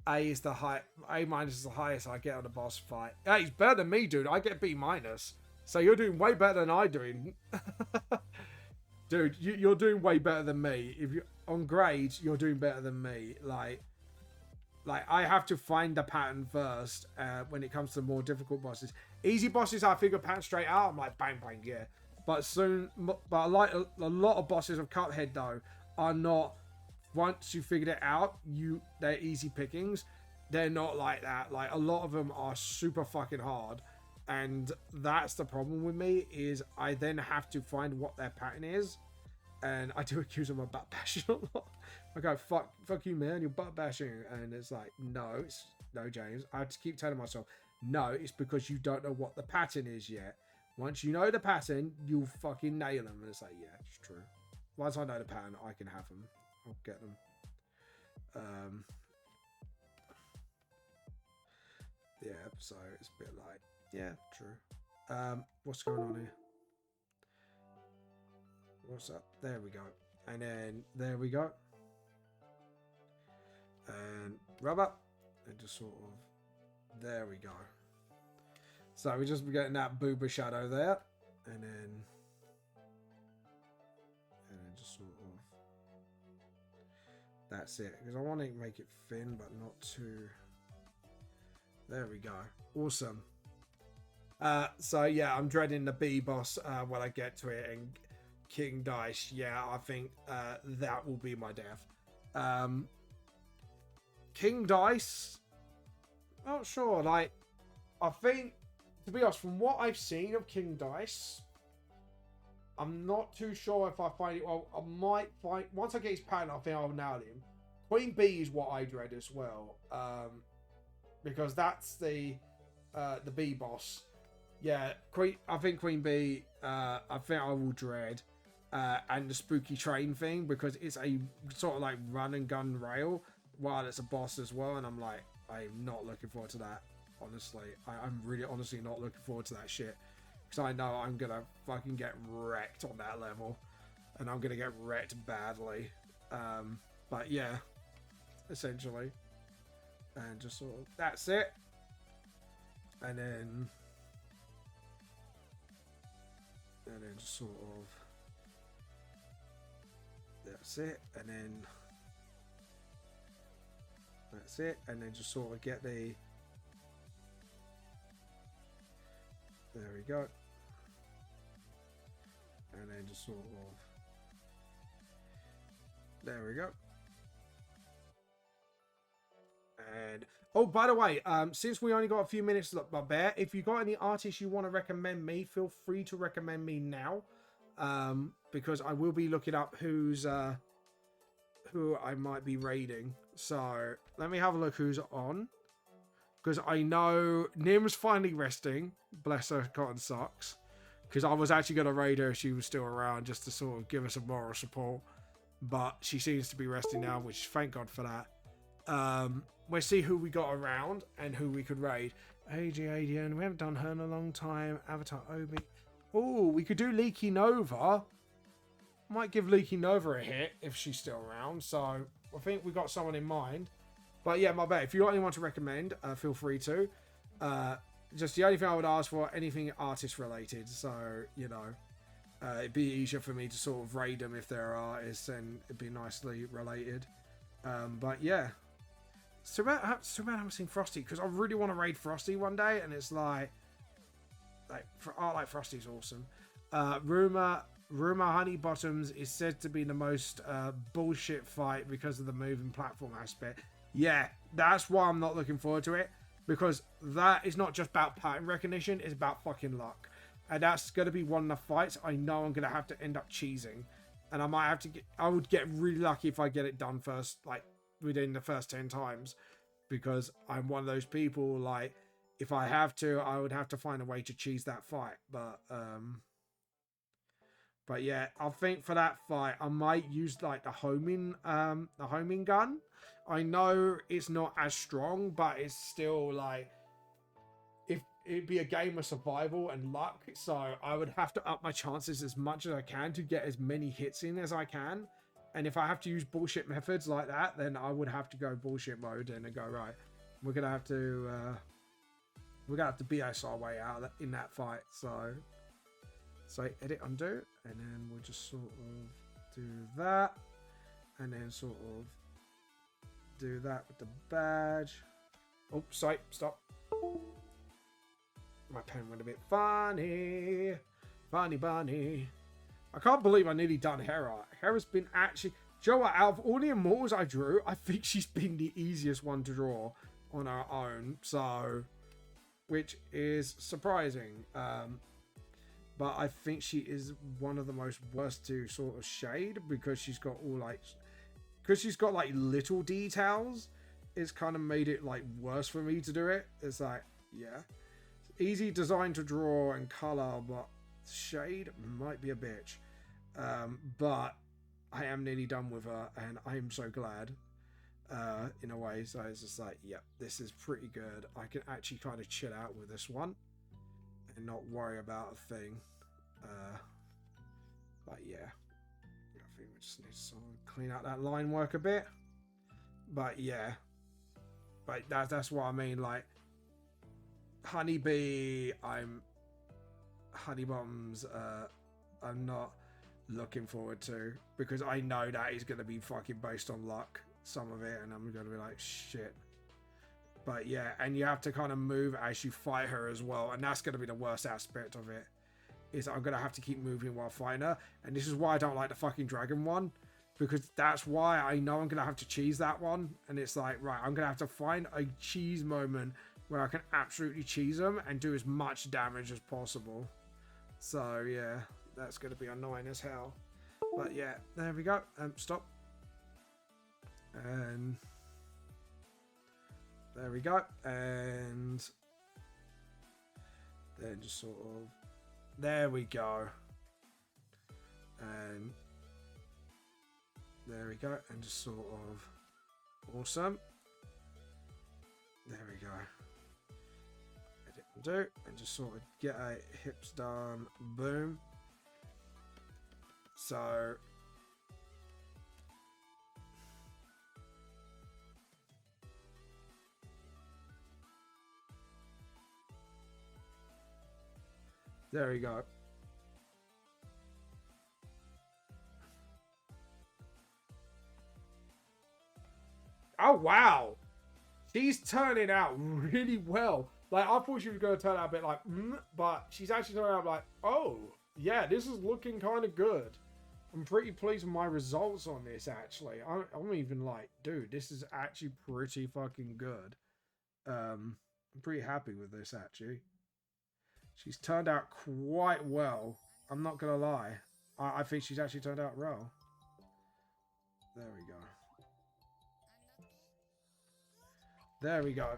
A is the high. A minus is the highest I get on the boss fight. Hey, he's better than me, dude. I get B minus. So you're doing way better than I doing. Dude, you're doing way better than me. If you on grades, you're doing better than me. Like I have to find the pattern first when it comes to more difficult bosses. Easy bosses, I figure pattern straight out. I'm like bang bang, yeah. But like a lot of bosses of Cuphead though are not. Once you figured it out, they're easy pickings. They're not like that. Like a lot of them are super fucking hard, and that's the problem with me. Is I then have to find what their pattern is, and I do accuse them of butt bashing a lot. I go fuck you, man, you're butt bashing, and it's like no, James. I have to keep telling myself no. It's because you don't know what the pattern is yet. Once you know the pattern, you'll fucking nail them. And it's like, yeah, it's true. Once I know the pattern, I can have them. I'll get them. Yeah, so it's a bit like, yeah, true. What's going on here? What's up? There we go. And then, there we go. And rubber. And just sort of, there we go. So we're just getting that booba shadow there, and then just sort of, that's it. Because I want to make it thin, but not too. There we go. Awesome. So yeah, I'm dreading the B boss when I get to it, and King Dice. Yeah, I think that will be my death. King Dice. Not sure. Like, I think. To be honest, from what I've seen of King Dice, I'm not too sure if I find it. Well, I might find once I get his pattern, I think I'll nail him. Queen B is what I dread as well, because that's the B boss. Yeah, I think Queen B. I think I will dread, and the spooky train thing because it's a sort of like run and gun rail while it's a boss as well, and I'm not looking forward to that. Honestly, I'm really honestly not looking forward to that shit because I know I'm gonna fucking get wrecked on that level, and I'm gonna get wrecked badly. But yeah, essentially, and just sort of that's it, and then just sort of that's it, and then that's it, and then just sort of get the. There we go. And then just sort of. There we go. And oh, by the way, since we only got a few minutes left, my bear, if you got any artists you want to recommend me, feel free to recommend me now. Because I will be looking up who I might be raiding. So let me have a look who's on. Because I know Nim's finally resting. Bless her cotton socks. Because I was actually going to raid her if she was still around just to sort of give us a moral support. But she seems to be resting now, which thank God for that. We'll see who we got around and who we could raid. AG Adian, we haven't done her in a long time. Avatar Obi. Oh, we could do Leaky Nova. Might give Leaky Nova a hit if she's still around. So I think we got someone in mind. But yeah, my bad. If you got anyone to recommend, feel free to. just the only thing I would ask for, anything artist related. So, you know, it'd be easier for me to sort of raid them if they're artists, and it'd be nicely related. But yeah. So bad I haven't seen Frosty, because I really want to raid Frosty one day, and it's like Frosty's awesome. Rumor Honey Bottoms is said to be the most bullshit fight because of the moving platform aspect. Yeah, that's why I'm not looking forward to it, because that is not just about pattern recognition, it's about fucking luck. And that's going to be one of the fights I know I'm going to have to end up cheesing. And I might have to I would get really lucky if I get it done first, like within the first 10 times, because I'm one of those people, like, if I have to, I would have to find a way to cheese that fight. But yeah, I think for that fight, I might use like the homing gun. I know it's not as strong, but it's still like, if it'd be a game of survival and luck, so I would have to up my chances as much as I can to get as many hits in as I can. And if I have to use bullshit methods like that, then I would have to go bullshit mode and go, right, we're gonna have to BS our way out in that fight. So edit, undo, and then we'll just sort of do that, and then sort of do that with the badge. Oh, sorry, stop. My pen went a bit funny. Funny bunny. I can't believe I nearly done Hera. Hera's been actually... Do you know what? Out of all the immortals I drew, I think she's been the easiest one to draw on her own. So... which is surprising. But I think she is one of the most worst to sort of shade, because she's got all like... because she's got like little details. It's kind of made it like worse for me to do it. It's like, yeah. Easy design to draw and color, but shade might be a bitch. But I am nearly done with her, and I am so glad, in a way. So it's just like, yep, this is pretty good. I can actually kind of chill out with this one and not worry about a thing. But yeah, I think we just need to sort of clean out that line work a bit. But yeah, but that's what I mean. Like, Honeybee, Honeybombs, I'm not looking forward to, because I know that is going to be fucking based on luck, some of it, and I'm going to be like, shit. But yeah, and you have to kind of move as you fight her as well, and that's going to be the worst aspect of it, is I'm going to have to keep moving while fighting her, and this is why I don't like the fucking dragon one, because that's why I know I'm going to have to cheese that one, and it's like, right, I'm going to have to find a cheese moment where I can absolutely cheese them and do as much damage as possible. So yeah, that's going to be annoying as hell. But yeah, there we go. Stop. And there we go. And then just sort of, there we go. And there we go. And just sort of, awesome. There we go. Do and just sort of get a hips done. Boom. So there we go. Oh wow, she's turning out really well. Like, I thought she was going to turn out a bit like, but she's actually turning out like, oh, yeah, this is looking kind of good. I'm pretty pleased with my results on this, actually. I'm even like, dude, this is actually pretty fucking good. I'm pretty happy with this, actually. She's turned out quite well. I'm not going to lie. I think she's actually turned out well. There we go. There we go.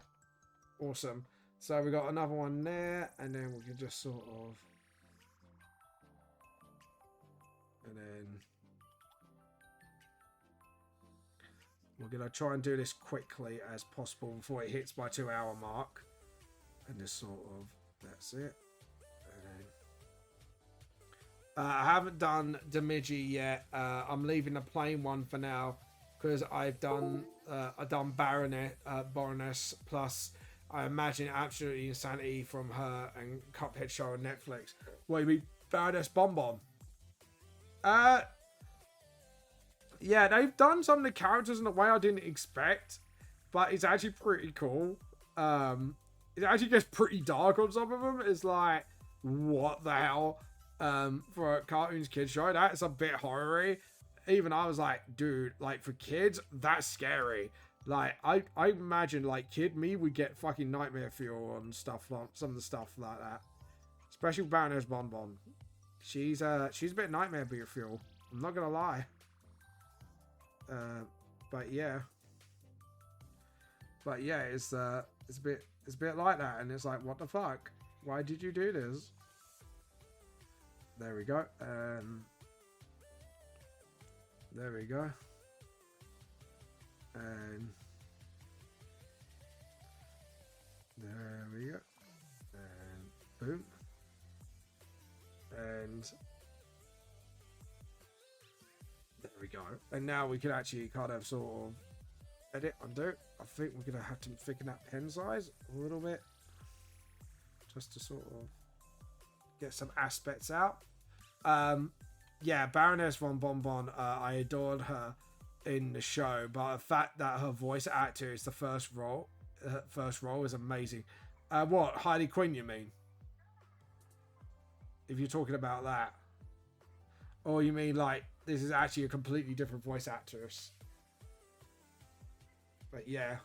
Awesome. So we got another one there, and then we can just sort of, and then we're gonna try and do this quickly as possible before it hits my 2-hour mark, and just sort of, that's it. And then I haven't done Demigi yet. I'm leaving the plain one for now, because I've done Baroness plus I imagine absolutely insanity from her and Cuphead show on Netflix. What, you mean Baroness Bonbon? Yeah, they've done some of the characters in a way I didn't expect, but it's actually pretty cool. It actually gets pretty dark on some of them. It's like, what the hell? For a cartoons kids show, that's a bit horror-y. Even I was like, dude, like for kids, that's scary. Like I imagine like kid me would get fucking nightmare fuel and stuff, like some of the stuff like that. Especially with Baroness Bonbon. She's a bit nightmare fuel. I'm not gonna lie. But yeah, it's a bit like that, and it's like, what the fuck? Why did you do this? There we go. There we go. And there we go. And boom. And there we go. And now we can actually kind of sort of edit, undo. I think we're going to have to thicken that pen size a little bit. Just to sort of get some aspects out. Yeah, Baroness von Bonbon, I adored her in the show, but the fact that her voice actor is the first role is amazing. What, Harley Quinn, you mean? If you're talking about that. Or you mean like, this is actually a completely different voice actress. But yeah.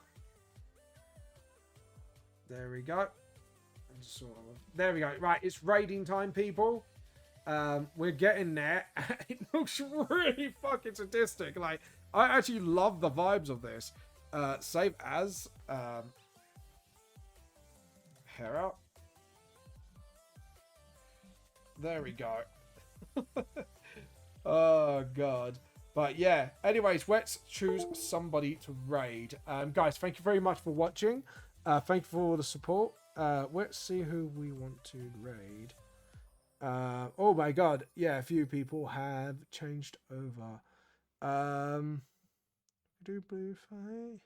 There we go. And sort of, there we go. Right, it's raiding time, people. We're getting there. It looks really fucking sadistic. Like, I actually love the vibes of this. Save as Hera. There we go. Oh god. But yeah, anyways, let's choose somebody to raid. Guys, thank you very much for watching. Thank you for all the support. Let's see who we want to raid. Oh my god, yeah, a few people have changed over. Do Blue Fae?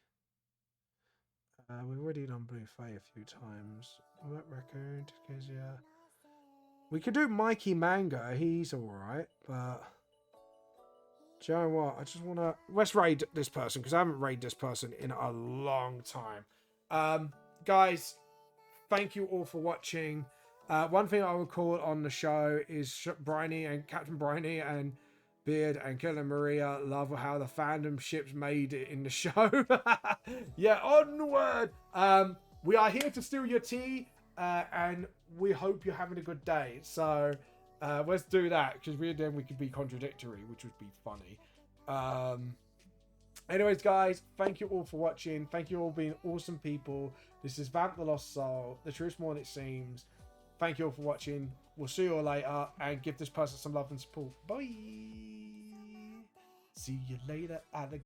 We've already done Blue Fae a few times. What record? Because yeah, we could do Mikey Manga. He's all right, but do you know what? I just want to let's raid this person because I haven't raided this person in a long time. Guys, thank you all for watching. One thing I would call on the show is Briny and Captain Briny and Beard and Killer Maria love how the fandom ships made it in the show. Yeah, onward. We are here to steal your tea, and we hope you're having a good day. So let's do that because then we could be contradictory, which would be funny. Anyways, guys, thank you all for watching. Thank you all for being awesome people. This is Vamp the Lost Soul. The truth's more than it seems. Thank you all for watching. We'll see you all later and give this person some love and support. Bye. See you later, alligator.